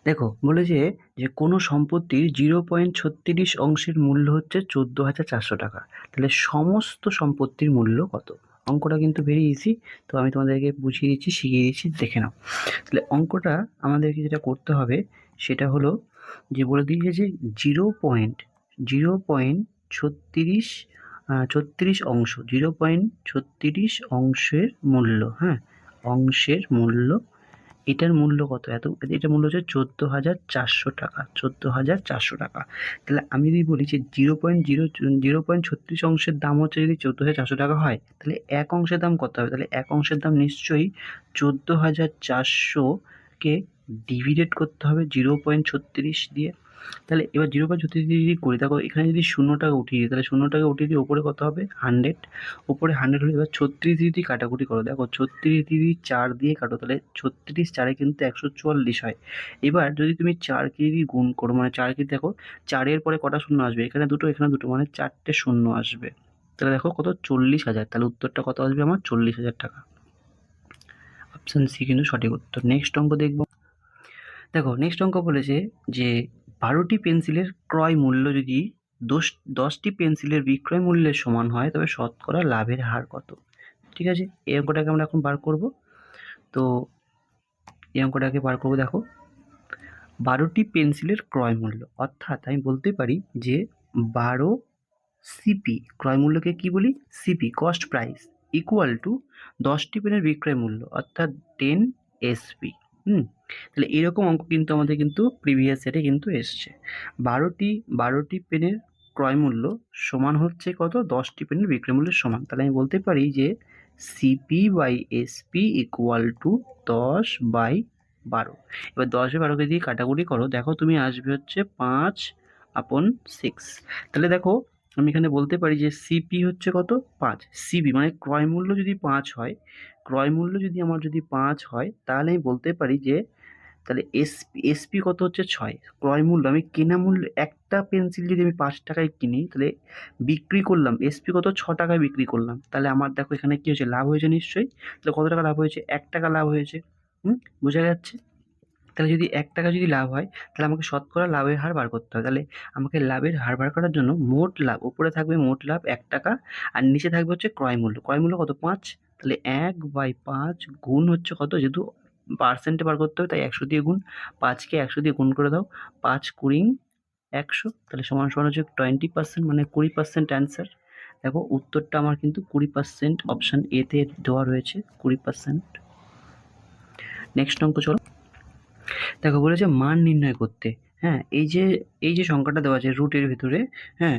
দেখো বলেছে যে কোনো সম্পত্তির 0.36 অংশের মূল্য হচ্ছে 14,400 টাকা। তাহলে সমস্ত সম্পত্তির মূল্য কত? অঙ্কটা কিন্তু ভেরি ইজি। তো আমি তোমাদেরকে বুঝিয়ে দিচ্ছি, শিখিয়ে দিচ্ছি, দেখে নাও। তাহলে অঙ্কটা আমাদেরকে যেটা করতে হবে সেটা হলো যে বলে দিয়েছে যে 0.36 অংশ, 0.36 অংশের মূল্য, হ্যাঁ, অংশের মূল্য, এটার মূল্য কত? এটার মূল্য হচ্ছে 14,400 টাকা। 14,400 টাকা। তাহলে আমি যদি বলি যে 0.36 অংশের দাম হচ্ছে যদি 14,400 টাকা হয়, তাহলে 1 অংশের দাম কত হবে? তাহলে 1 অংশের দাম নিশ্চয়ই 14,400 কে ডিভাইডেড করতে হবে 0.36 দিয়ে। তাহলে এবার 0.36 দিয়ে যদি করি, দেখো এখানে যদি 0 টাকা উঠিয়ে দিই, তাহলে 0 টাকা উঠিয়ে দিয়ে ওপরে কত হবে? 100। ওপরে 100 হলে এবার 36 দিয়ে কাটাকুটি করো। দেখো 36 দিয়ে 4 দিয়ে কাটো, তাহলে 36 4-এ কিন্তু 144 হয়। এবার যদি তুমি 4 কে যদি গুণ করো, মানে 4 কে দেখো 4 এর পরে কটা শূন্য আসবে? এখানে দুটো, এখানে দুটো, মানে 4টে শূন্য আসবে। তাহলে দেখো কত? 40,000। তাহলে উত্তরটা কত আসবে আমার? 40,000 টাকা। অপশান সি কিন্তু সঠিক উত্তর। নেক্সট অঙ্ক দেখবো। দেখো নেক্সট অঙ্ক বলেছে যে 12টি পেন্সিলের ক্রয় মূল্য যদি 10টি পেন্সিলের বিক্রয় মূল্যের সমান হয় তবে শতকরা লাভের হার কত? ঠিক আছে, এই অঙ্কটাকে আমরা এখন বার করব। তো এই অঙ্কটাকে বার করবো। দেখো 12টি পেন্সিলের ক্রয় মূল্য, অর্থাৎ আমি বলতে পারি যে 12 সিপি, ক্রয় মূল্যকে কি বলি? CP, cost price, equal to 10টি পেনের বিক্রয় মূল্য, অর্থাৎ 10 এসপি। তাহলে এরকম অঙ্ক কিন্তু আমাদের কিন্তু প্রিভিয়াস সেটে কিন্তু এসছে। 12টি পেনের ক্রয় মূল্য সমান হচ্ছে কত? 10টি পেনের বিক্রয় মূল্যের সমান। তাহলে আমি বলতে পারি যে CP by SP equal to 10/12। এবার 10/12কে দিয়ে কাটাকুটি করো, দেখো তুমি আসবে হচ্ছে 5/6। তাহলে দেখো আমি এখানে বলতে পারি যে সিপি হচ্ছে কত? 5। সিপি মানে ক্রয় মূল্য যদি 5 হয়, ক্রয় মূল্য যদি আমার যদি 5 হয়, তাহলে আমি বলতে পারি যে তাহলে এসপি কত হচ্ছে? 6। ক্রয় মূল্য, আমি কেনা মূল্য, একটা পেন্সিল যদি আমি 5 টাকায় কিনি, তাহলে বিক্রি করলাম এসপি কত? 6 টাকায় বিক্রি করলাম। তাহলে আমার দেখো এখানে কি হয়েছে? লাভ হয়েছে নিশ্চয়ই। তাহলে কত টাকা লাভ হয়েছে? 1 টাকা লাভ হয়েছে। বোঝা যাচ্ছে? তাহলে যদি 1 টাকা যদি লাভ হয়, তাহলে আমাকে শতকরা লাভের হার বার করতে হবে। তাহলে আমাকে লাভের হার বার করার জন্য মোট লাভ, উপরে থাকবে মোট লাভ 1 টাকা, আর নিচে থাকবে হচ্ছে ক্রয় মূল্য। ক্রয় মূল্য কত? 5। তাহলে 1/5 গুণ হচ্ছে কত? যেহেতু পার্সেন্টে বার করতে হবে তাই 100 দিয়ে গুণ। 5 কে 100 দিয়ে গুণ করে দাও। 5 কুড়ি 100, তাহলে সমান সমান হচ্ছে 20%, মানে 20% অ্যান্সার। দেখো উত্তরটা আমার কিন্তু 20% অপশান এ তে দেওয়া রয়েছে, 20%। নেক্সট অঙ্ক চলো। দেখো বলেছে মান নির্ণয় করতে, হ্যাঁ, এই যে সংখ্যাটা দেওয়া আছে রুটের ভিতরে, হ্যাঁ,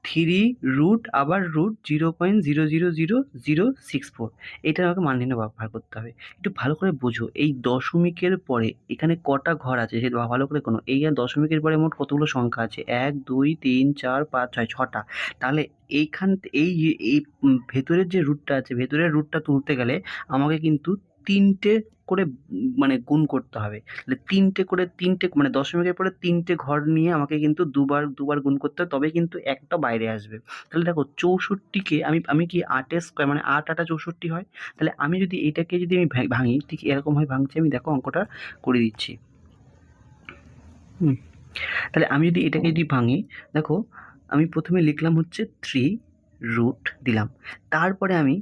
3 রুট আবার রুট 0.000064, এটা আমাকে মান নির্ণয় বার করতে হবে। একটু ভালো করে বোঝো, এই দশমিকের পরে এখানে কটা ঘর আছে সে ভালো করে কোনো, এই দশমিকের পরে মোট কতগুলো সংখ্যা আছে? 1 2 3 4 5 6, 6টা। তাহলে এই ভেতরের যে রুটটা আছে, ভেতরের রুটটা তুলতে গেলে আমাকে কিন্তু 3টে করে মানে গুণ করতে হবে। তাহলে 3টে করে, 3টে মানে দশমিকের পরে 3টে ঘর নিয়ে আমাকে কিন্তু দুবার গুণ করতে হবে, তবে কিন্তু একটা বাইরে আসবে। তাহলে দেখো 64কে আমি কি 8 স্কোয়ার, মানে 8 8 64 হয়। তাহলে আমি যদি এটাকে যদি আমি ভাঙি, ঠিক এরকম হয় ভাঙছি। আমি দেখো অঙ্কটা করে দিচ্ছি। তাহলে আমি যদি এটাকে যদি ভাঙি, দেখো আমি প্রথমে লিখলাম হচ্ছে 3 রুট দিলাম। তারপরে আমি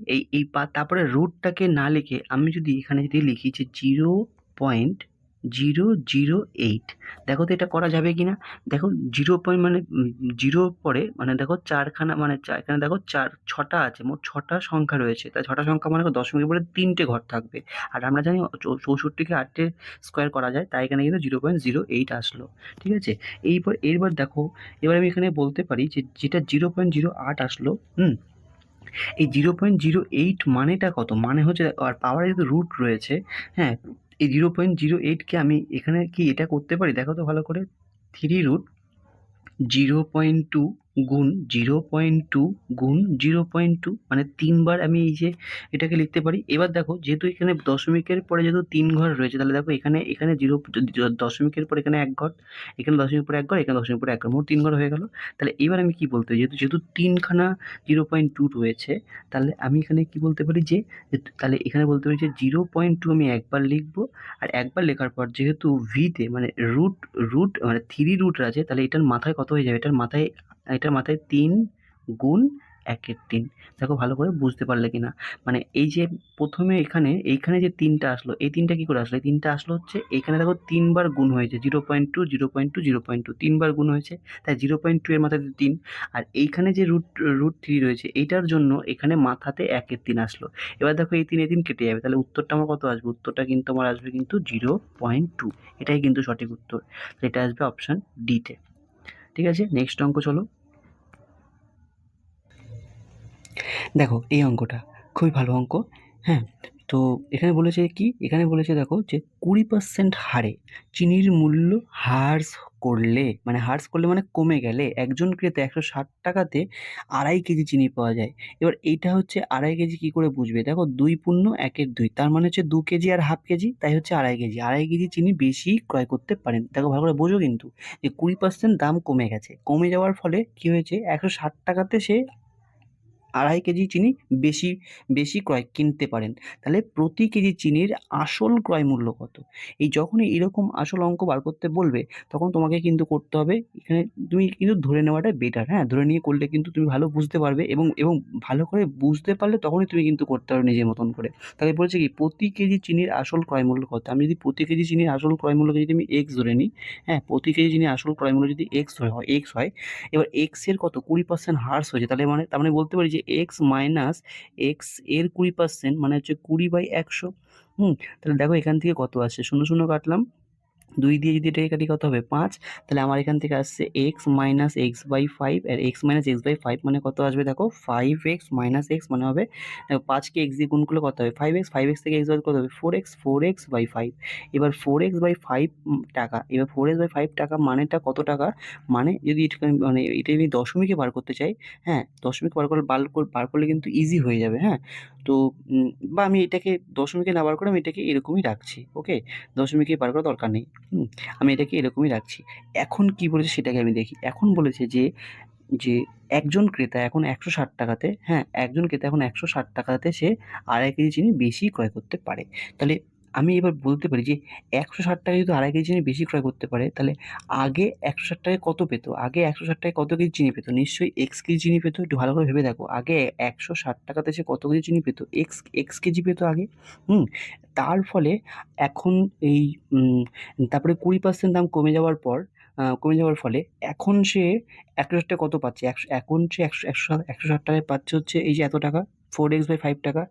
তারপরে রুটটাকে না লিখে আমি যদি এখানে যদি লিখি যে 0.000000, 0.008। দেখো তো এটা করা যাবে কি না? দেখো 0 পয়েন্ট মানে 0 পরে মানে দেখো 4 খানা মানে এখানে দেখো 6টা আছে, মোট 6টা সংখ্যা রয়েছে। তাই 6টা সংখ্যা মানে দশমিকের পরে 3টে ঘর থাকবে। আর আমরা জানি 64কে 8 স্কোয়ার করা যায়, তাই এখানে কিন্তু 0.08 আসলো। ঠিক আছে? এরবার দেখো, এবার আমি এখানে বলতে পারি যে যেটা 0.08 আসলো, এই 0.08 মানেটা কত? মানে হচ্ছে, আর পাওয়ারে যেহেতু রুট রয়েছে, হ্যাঁ, এই 0.08কে আমি এখানে কি এটা করতে পারি? দেখো তো ভালো করে, 3√0.2 গুণ 0.2 গুণ 0.2 মানে 3 বার আমি এই যে এটাকে লিখতে পারি। এবার দেখো, যেহেতু এখানে দশমিকের পরে যেহেতু 3 ঘর রয়েছে, তাহলে দেখো এখানে দশমিকের পরে এখানে 1 ঘর, এখানে দশমিকের পরে 1 ঘর, এখানে দশমিকের পরে 1 ঘর, মোট 3 ঘর হয়ে গেল। তাহলে এবার আমি কি বলতে পারি? যেহেতু 3 খানা 0.2 রয়েছে, তাহলে আমি এখানে কি বলতে পারি যে তাহলে এখানে বলতে পারি যে 0.2 আমি একবার লিখবো। আর একবার লেখার পর যেহেতু ভিতে মানে রুট রুট মানে 3 রুট আছে, তাহলে এটার মাথায় কত হয়ে যাবে? এটার মাথায় 3 গুণ 1-এর 3। দেখো ভালো করে বুঝতে পারলে কিনা? মানে এই যে প্রথমে এইখানে যে 3টা আসলো, এই 3টা কি করে আসলো? এই 3টা আসলো হচ্ছে এখানে দেখো 3 বার গুণ হয়েছে, 0.2 0.2 0.2 3 বার গুণ হয়েছে, তাই 0.2 এর মাথাতে 3। আর এইখানে যে রুট 3 রয়েছে, এইটার জন্য এখানে মাথাতে 1-এর 3 আসলো। এবার দেখো এই 3 কেটে যাবে, তাহলে উত্তরটা আমার কত আসবে? উত্তরটা কিন্তু আমার আসবে কিন্তু 0.2। এটাই কিন্তু সঠিক উত্তর। এটা আসবে অপশান ডিতে। ঠিক আছে, নেক্সট অঙ্ক চলো। দেখো এই অঙ্কটা খুবই ভালো অঙ্ক। হ্যাঁ, তো এখানে বলেছে কি? এখানে বলেছে দেখো যে 20% হারে চিনির মূল্য হ্রাস করলে মানে কমে গেলে একজন ক্রেতা 160 টাকাতে 2.5 কেজি চিনি পাওয়া যায়। এবার এইটা হচ্ছে 2.5 কেজি কি করে বুঝবে? দেখো 2 পূর্ণ 1-এর 2, তার মানে হচ্ছে 2 কেজি আর হাফ কেজি, তাই হচ্ছে 2.5 কেজি। 2.5 কেজি চিনি বেশি ক্রয় করতে পারেন। দেখো ভালো করে বোঝো কিন্তু, যে 20% দাম কমে গেছে, কমে যাওয়ার ফলে কি হয়েছে? 160 টাকাতে সে 2.5 কেজি চিনি বেশি বেশি কিনতে পারেন। তাহলে প্রতি কেজি চিনির আসল ক্রয় মূল্য কত? এই যখনই এরকম আসল অঙ্ক বার করতে বলবে, তখন তোমাকে কিন্তু করতে হবে এখানে, তুমি কিন্তু ধরে নেওয়াটা বেটার। হ্যাঁ, ধরে নিয়ে করলে কিন্তু তুমি ভালো বুঝতে পারবে, এবং ভালো করে বুঝতে পারলে তখনই তুমি কিন্তু করতে পারবে নিজের মতন করে। তাহলে বলছে কি, প্রতি কেজি চিনির আসল ক্রয় মূল্য কত? আমি যদি প্রতি কেজি চিনির আসল ক্রয় মূল্যকে যদি আমি x ধরে নিই, হ্যাঁ, প্রতি কেজি চিনির আসল ক্রয় মূল্য যদি x হয়, এবার x এর কত 20% হ্রাস হয়েছে, তার মানে বলতে পারি যে x মাইনাস x এর 20% মানে হচ্ছে 20/100। তাহলে দেখো এখান থেকে কত আসছে, 0 0 কাটলাম, 2 দিয়ে যদি এটাকে কাটি কত হবে? 5। তাহলে আমার এখান থেকে আসছে x মাইনাস এক্স বাই 5, আর x মাইনাস এক্স বাই 5 মানে কত আসবে? দেখো 5x মাইনাস x মানে হবে, দেখো 5কে x দিয়ে গুণ করলে কত হবে? 5x, 5x থেকে x বাদ কত হবে? 4x by 5। এবার 4x বাই 5 টাকা, এবার 4x বাই 5 টাকা মানেটা কত টাকা? মানে যদি এটা মানে এটা আমি দশমিকে বার করতে চাই, হ্যাঁ, দশমিক বার করলে কিন্তু ইজি হয়ে যাবে। হ্যাঁ, তো বা আমি এটাকে দশমিকে না বার করে আমি এটাকে এরকমই রাখছি। ওকে, দশমিকে বার করার দরকার নেই। আমি এটাকে এরকমই রাখছি। এখন কি বলেছে সেটাকে আমি দেখি। এখন বলেছে যে একজন ক্রেতা এখন 160 টাকাতে, হ্যাঁ, একজন ক্রেতা এখন 160 টাকাতে সে 2.5 কেজি চিনি বেশি ক্রয় করতে পারে। তাহলে আমি এবার বলতে পারি যে 160 টাকায় যদি 2.5 কেজি চিনি বেশি ক্রয় করতে পারে, তাহলে আগে 160 টাকায় কত পেত? আগে 160 টাকায় কত কেজি চিনি পেত? নিশ্চয়ই x কেজি চিনি পেত। একটু ভালো করে ভেবে দেখো, আগে 160 টাকাতে সে কত কেজি চিনি পেত? x কেজি পেত আগে। তার ফলে এখন এই তারপরে 20% দাম কমে যাওয়ার ফলে এখন সে 160 টাকায় কত পাচ্ছে? এখন সে 160 টাকায় পাচ্ছে হচ্ছে এই যে এত টাকা, 4x বাই 5 টাকা।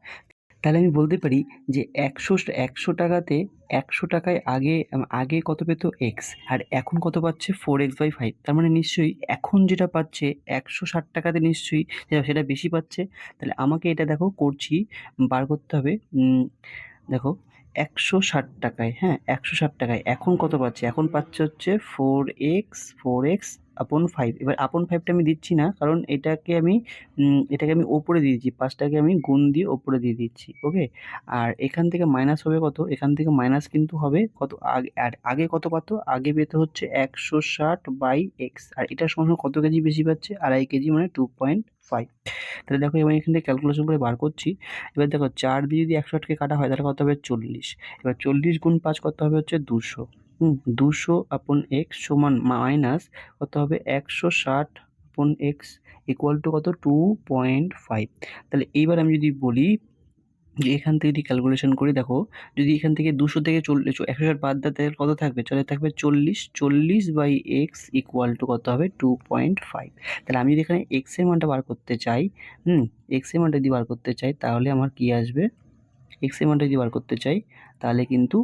তাহলে আমি বলতে পারি যে 100 টাকাতে 100 টাকায় আগে কত পেত? x, আর এখন কত পাচ্ছে? 4x by 5। তার মানে নিশ্চয়ই এখন যেটা পাচ্ছে 160 টাকাতে নিশ্চয়ই সেটা বেশি পাচ্ছে। তাহলে আমাকে এটা দেখো করছি, বার করতে হবে। দেখো 160 টাকায়, হ্যাঁ, 160 টাকায় এখন কত পাচ্ছে? এখন পাচ্ছে হচ্ছে 4x আপন 5। এবার আপন 5টা আমি দিচ্ছি না, কারণ এটাকে আমি ওপরে দিয়ে দিচ্ছি, 5টাকে আমি গুণ দিয়ে ওপরে দিয়ে দিচ্ছি। ওকে, আর এখান থেকে মাইনাস হবে কত? এখান থেকে মাইনাস কিন্তু হবে কত? আগে কত পাতো? আগে পেতো হচ্ছে 160/x, আর এটার সমান কত কেজি বেশি পাচ্ছে? 2.5 কেজি মানে 2.5। তাহলে দেখো এবার এখান থেকে ক্যালকুলেশন করে বার করছি। এবার দেখো 4 দিয়ে যদি 160কে কাটা হয়, তাহলে কত হবে? 40। এবার 40 গুণ 5 কত হবে? হচ্ছে 200। 200 আপন x সমান মাইনাস কত হবে? 160 আপন x ইকুয়াল টু কত? 2.5। তাহলে এইবার আমি যদি বলি যে এখান থেকে যদি ক্যালকুলেশন করি, দেখো যদি এখান থেকে 200 থেকে 160 বাদ দেয় তাহলে কত থাকবে? তাহলে থাকবে 40। 40/x = কত হবে? 2.5। তাহলে আমি যদি এখানে x এর মানটা বার করতে চাই, x এর মানটা যদি বার করতে চাই তাহলে আমার কি আসবে? x এর মানটা যদি বার করতে চাই তাহলে কিন্তু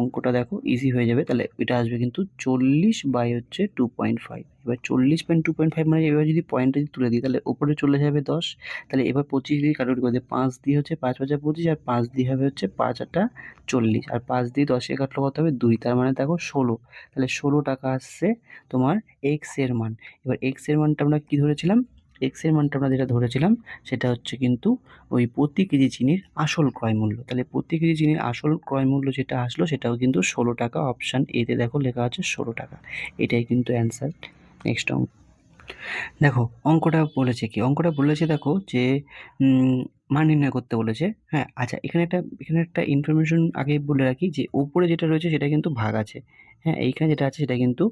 অঙ্কটা দেখো ইজি হয়ে যাবে। তাহলে এটা আসবে কিন্তু 40/2.5। এবার 40/2.5 মানে এবার যদি পয়েন্টটা যদি তুলে দিই তাহলে উপরে চলে যাবে 10। তাহলে এবার 25 দিয়ে কাটাকুটি করে দিই, 5 দিয়ে হচ্ছে 5 5 25, আর 5 দিয়ে হবে হচ্ছে 5 8 40, আর 5 দিয়ে 10 এ কাটলে কত হবে? 2। তার মানে দেখো 16। তাহলে 16 টাকা আসছে তোমার এক্স এর মান। এবার এক্স এর মানটা আমরা কি ধরেছিলাম? এক্স এর মানটা আমরা যেটা ধরেছিলাম সেটা হচ্ছে কিন্তু ওই প্রতি কেজি চিনির আসল ক্রয় মূল্য। তাহলে প্রতি কেজি চিনির আসল ক্রয় মূল্য যেটা আসলো সেটাও কিন্তু 16 টাকা। অপশান এতে দেখো লেখা আছে 16 টাকা। এটাই কিন্তু অ্যান্সার। নেক্সট অঙ্ক দেখো, অঙ্কটা বলেছে কি? অঙ্কটা বলেছে দেখো যে মান নির্ণয় করতে বলেছে। হ্যাঁ, আচ্ছা এখানে একটা ইনফরমেশন আগে বলে রাখি যে ওপরে যেটা রয়েছে সেটা কিন্তু ভাগ আছে। হ্যাঁ, এইখানে যেটা আছে সেটা কিন্তু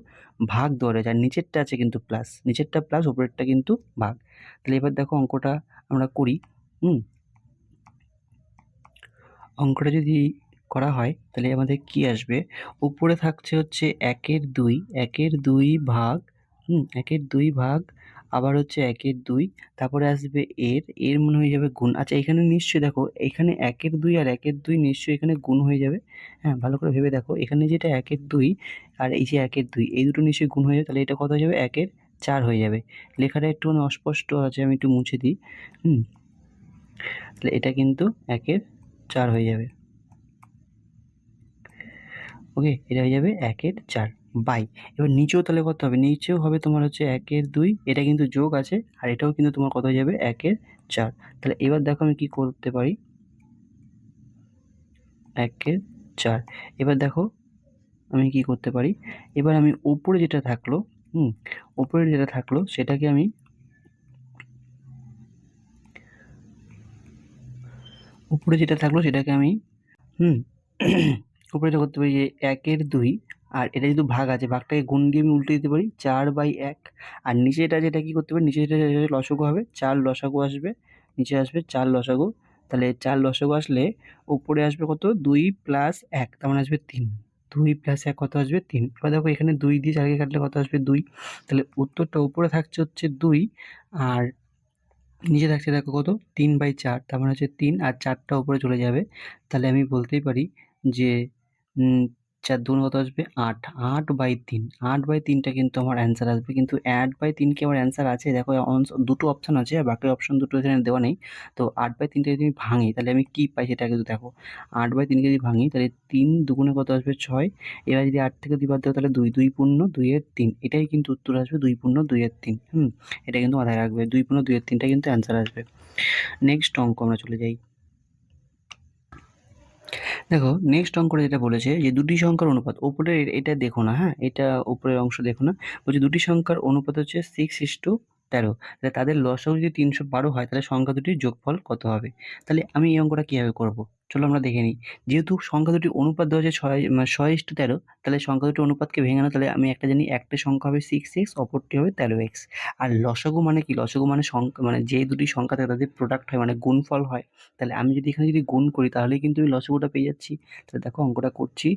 ভাগ দেওয়া রয়েছে, আর নিচেরটা আছে কিন্তু প্লাস। নিচেরটা প্লাস, ওপরেরটা কিন্তু ভাগ। তাহলে এবার দেখো অঙ্কটা আমরা করি। অঙ্কটা যদি করা হয় তাহলে আমাদের কি আসবে? উপরে থাকছে হচ্ছে 1/2, 1/2 ভাগ, 1/2 ভাগ, আবার হচ্ছে 1/2, তারপরে আসবে এর মনে হয়ে যাবে গুণ। আচ্ছা এখানে নিশ্চয়ই দেখো এখানে 1/2 আর 1/2 নিশ্চয়ই এখানে গুণ হয়ে যাবে। হ্যাঁ, ভালো করে ভেবে দেখো এখানে যেটা 1/2 আর এই যে 1/2 এই দুটো নিশ্চয়ই গুণ হয়ে যাবে। তাহলে এটা কত হয়ে যাবে? 1/4 হয়ে যাবে। লেখাটা একটুখানি অস্পষ্ট আছে, আমি একটু মুছে দিই। তাহলে এটা কিন্তু 1/4 হয়ে যাবে। ওকে, এটা হয়ে যাবে 1/4 বাই। এবার নিচেও তাহলে কত হবে? নিচেও হবে তোমার হচ্ছে 1/2, এটা কিন্তু যোগ আছে, আর এটাও কিন্তু তোমার কত হয়ে যাবে? 1/4। তাহলে এবার দেখো আমি কি করতে পারি? 1/4। এবার দেখো আমি কি করতে পারি? এবার আমি উপরে যেটা থাকলো, উপরে যেটা থাকলো সেটাকে আমি উপরে যেটা থাকলো সেটাকে আমি উপরে যেটা করতে পারি যে 1/2, আর এটা যেহেতু ভাগ আছে ভাগটাকে গুণ দিয়ে আমি উল্টে দিতে পারি 4/1। আর নিচে এটা যেটা কি করতে পারি? নিচে যেটা লসাগু হবে, 4 লসাগু আসবে, নিচে আসবে 4 লসাগু। তাহলে 4 লসাগু আসলে উপরে আসবে কত? 2 + 1, তার মানে আসবে 3। 2 + 1 কত আসবে? 3। এবার দেখো এখানে 2 দিয়ে 4কে কাটলে কত আসবে? 2। তাহলে উত্তরটা উপরে থাকছে হচ্ছে 2, আর নিচে থাকছে দেখো কত? 3/4, তার মানে হচ্ছে 3, আর 4টা উপরে চলে যাবে। তাহলে আমি বলতেই পারি যে 4 দুগুণে কত আসবে? 8। 8/3, 8/3টা কিন্তু আমার অ্যান্সার আসবে। কিন্তু 8/3 কি আমার অ্যান্সার আছে? দেখো দুটো অপশান আছে, আর বাকি অপশান দুটো এখানে দেওয়া নেই। তো 8/3টা যদি আমি ভাঙি তাহলে আমি কি পাই সেটা কিন্তু দেখো। 8/3কে যদি ভাঙি তাহলে 3 দুগুণে কত আসবে? 6। এবার যদি 8 থেকে 2 বাদ দাও তাহলে 2, 2 পূর্ণ 2/3, এটাই কিন্তু উত্তর আসবে 2 পূর্ণ 2/3। এটা কিন্তু মাথায় রাখবে, 2 পূর্ণ 2/3টা কিন্তু অ্যান্সার আসবে। নেক্সট অঙ্ক আমরা চলে যাই। দেখো নেক্সট অঙ্কটা যেটা বলেছে যে দুটি সংখ্যার অনুপাত, ওপরের এটা দেখো না, হ্যাঁ এটা উপরের অংশ দেখো না। বলছে দুটি সংখ্যার অনুপাত হচ্ছে 6:13। তাহলে তাদের লসাগু যদি 312 হয় তাহলে সংখ্যা দুটির যোগফল কত হবে? তাহলে আমি এই অঙ্কটা কীভাবে করবো? চলো আমরা দেখে নিই। যেহেতু সংখ্যা দুটির অনুপাত দেওয়া আছে 6:13, তাহলে সংখ্যা দুটির অনুপাতকে ভেঙে নাও। তাহলে আমি একটা জানি, একটা সংখ্যা হবে 6x, অপরটি হবে 13x। আর লসাগু মানে কি? লসাগু মানে সংখ্যা, মানে যে দুটি সংখ্যা থাকে তাদের প্রোডাক্ট হয়, মানে গুণফল হয়। তাহলে আমি যদি এখানে যদি গুণ করি তাহলেই কিন্তু আমি লসাগুটা পেয়ে যাচ্ছি। তাহলে দেখো অঙ্কটা করছি।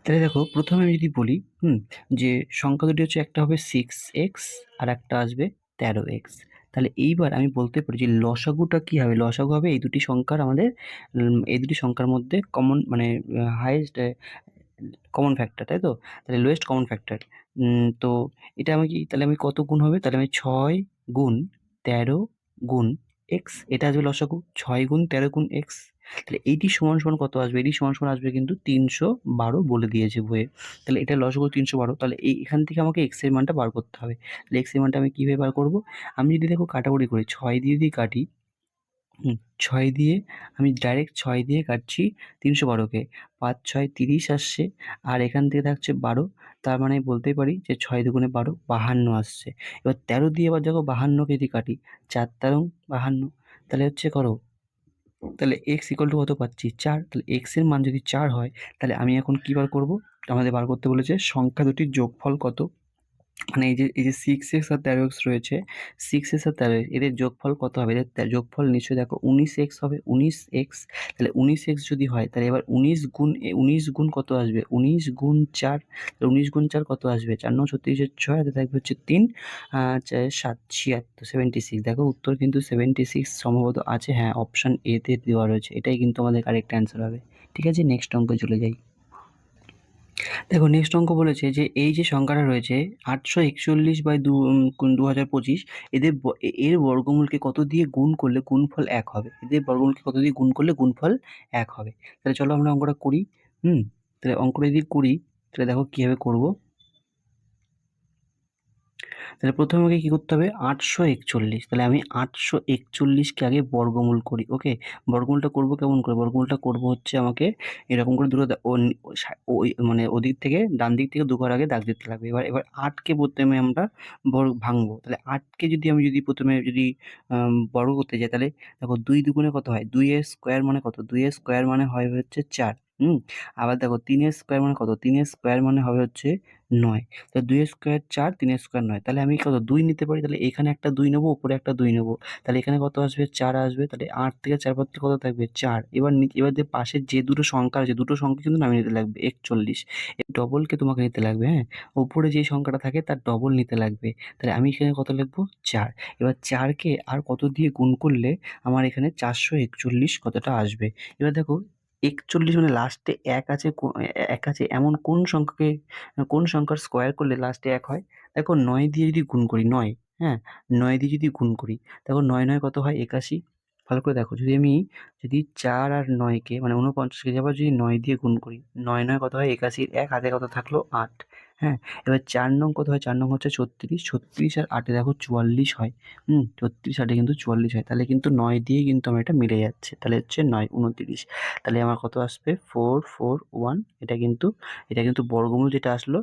তাহলে দেখো প্রথমে আমি যদি বলি যে সংখ্যা দুটি হচ্ছে, একটা হবে 6x আর একটা আসবে 13x। তাহলে এইবার আমি বলতে পারি যে লসাগুটা কি হবে? লসাগু হবে এই দুটি সংখ্যার, আমাদের এই দুটি সংখ্যার মধ্যে কমন, মানে হাইয়েস্ট কমন ফ্যাক্টর, তাই তো? তাহলে লোয়েস্ট কমন ফ্যাক্টর। তো এটা আমি কি, তাহলে আমি কত গুণ হবে? তাহলে আমি 6 গুণ 13 গুণ x, এটা আসবে লসাগু। 6 গুণ 13 গুণ x। তাহলে এইটি সমান সমান কত আসবে? এটি সমান সমান আসবে কিন্তু 312 বলে দিয়েছে বইয়ে। তাহলে এটা লসাগু 312। তাহলে এখান থেকে আমাকে x এর মানটা বার করতে হবে। তাহলে x এর মানটা আমি কীভাবে বার করব? আমি যদি দেখো কাটাকুটি করি, 6 দিয়ে যদি কাটি, 6 দিয়ে আমি ডাইরেক্ট 6 দিয়ে কাটছি 312কে। 5 6 30 আসছে, আর এখান থেকে থাকছে 12। তার মানে বলতেই পারি যে 6 দুগুণে 12, 52 আসছে। এবার 13 দিয়ে এবার দেখো 52কে যদি কাটি, 4 তেরোং 52। তাহলে হচ্ছে করো, তাহলে x = কত পাচ্ছি? 4। তাহলে x এর মান যদি 4 হয় তাহলে আমি এখন কী বার করব? আমাদের বার করতে বলেছে সংখ্যা দুটির যোগফল কত? মানে এই যে 6x আর 13x রয়েছে, 6x আর 13x এদের যোগফল কত হবে? এদের যোগফল নিশ্চয়ই দেখো 19x হবে, 19x। তাহলে 19x যদি হয় তাহলে এবার 19 গুণ কত আসবে? 19 গুণ 4, 19 গুণ 4 কত আসবে? 4 9 36 এর 6 হাতে থাকবে হচ্ছে 3, 4 7 76, 76। দেখো উত্তর কিন্তু 76 সম্ভবত আছে, হ্যাঁ অপশন এ তে দেওয়া রয়েছে, এটাই কিন্তু আমাদের কারেক্ট অ্যান্সার হবে। ঠিক আছে, নেক্সট অঙ্কে চলে যাই। দেখো নেক্সট অঙ্ক বলেছে যে এই যে সংখ্যাটা রয়েছে 841/2025, এর বর্গমূলকে কত দিয়ে গুণ করলে গুণফল 1 হবে? এদের বর্গমূলকে কত দিয়ে গুণ করলে গুণফল 1 হবে? তাহলে চলো আমরা অঙ্কটা করি। তাহলে অঙ্কটা যদি করি তাহলে দেখো কিভাবে করব। তাহলে প্রথমে আমাকে কী করতে হবে? 841। তাহলে আমি 841কে আগে বর্গমূল করি। ওকে, বর্গমূলটা করব কেমন করে? বর্গমূলটা করব হচ্ছে আমাকে এরকম করে দুটো ওই মানে ওদিক থেকে ডান দিক থেকে 2 ঘর আগে দাগ দিতে লাগবে। এবার 8কে প্রথমে আমরা ভাঙবো। তাহলে 8কে যদি প্রথমে বর্গ করতে যাই তাহলে দেখো 2 দুগুণে কত হয়? 2 এর স্কোয়ার মানে কত? 2 এর স্কোয়ার মানে হয় হচ্ছে 4। আবার দেখো 3 এর স্কোয়ার মানে কত? 3 এর স্কোয়ার মানে হবে হচ্ছে 9। তাহলে 2 এর স্কোয়ার 4, 3 এর স্কোয়ার 9। তাহলে আমি কত 2 নিতে পারি, তাহলে এখানে একটা 2 নেবো, উপরে একটা 2 নেবো। তাহলে এখানে কত আসবে? 4 আসবে। তাহলে 8 থেকে 4 বাদ দিলে কত থাকবে? 4। এবার যে পাশের যে দুটো সংখ্যা আছে, দুটো সংখ্যা কিন্তু নামিয়ে নিতে লাগবে 41। এর ডবলকে তোমাকে নিতে লাগবে, হ্যাঁ? উপরে যে সংখ্যাটা থাকে তার ডবল নিতে লাগবে। তাহলে আমি এখানে কত লিখবো? 4। এবার 4কে আর কত দিয়ে গুণ করলে আমার এখানে 441 কতটা আসবে? এবার দেখো 41 মানে লাস্টে 1 আছে, 1 আছে এমন কোন সংখ্যার স্কোয়ার করলে লাস্টে 1 হয়? দেখো 9 দিয়ে যদি গুণ করি, 9, হ্যাঁ? 9 দিয়ে যদি গুণ করি, দেখো 9 9 কত হয়? 81। ভালো করে দেখো, যদি 4 আর 9 কে মানে 49 কে আবার যদি 9 দিয়ে গুণ করি, 9 9 কত হয়? 81, 1 হাতে কত থাকলো? 8, হ্যাঁ? এবার 4 নং কত হয়? 4 নং হচ্ছে 36, 36 আর 8 এ দেখো 44 হয়। 36 8 এ কিন্তু 44 হয়। তাহলে কিন্তু 9 দিয়েই কিন্তু আমার এটা মিলে যাচ্ছে। তাহলে হচ্ছে 9 29। তাহলে আমার কত আসবে? 441। এটা কিন্তু বর্গমূল যেটা আসলো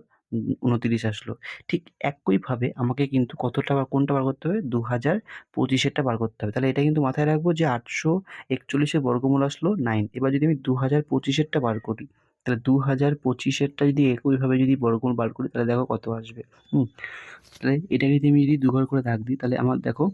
29 আসলো। ঠিক একইভাবে আমাকে কিন্তু কোনটা বার করতে হবে? 2025 এরটা বার করতে হবে। তাহলে এটা কিন্তু মাথায় রাখবো যে 841 এর বর্গমূল আসলো 9। এবার যদি আমি 2025 এরটা বার করি, তাহলে 2025 এরটা যদি একইভাবে যদি বর্গমূল বার করি তাহলে দেখো কত আসবে। তাহলে এটাকে যদি আমি 2 ঘর করে দাগ দিই তাহলে আমার দেখো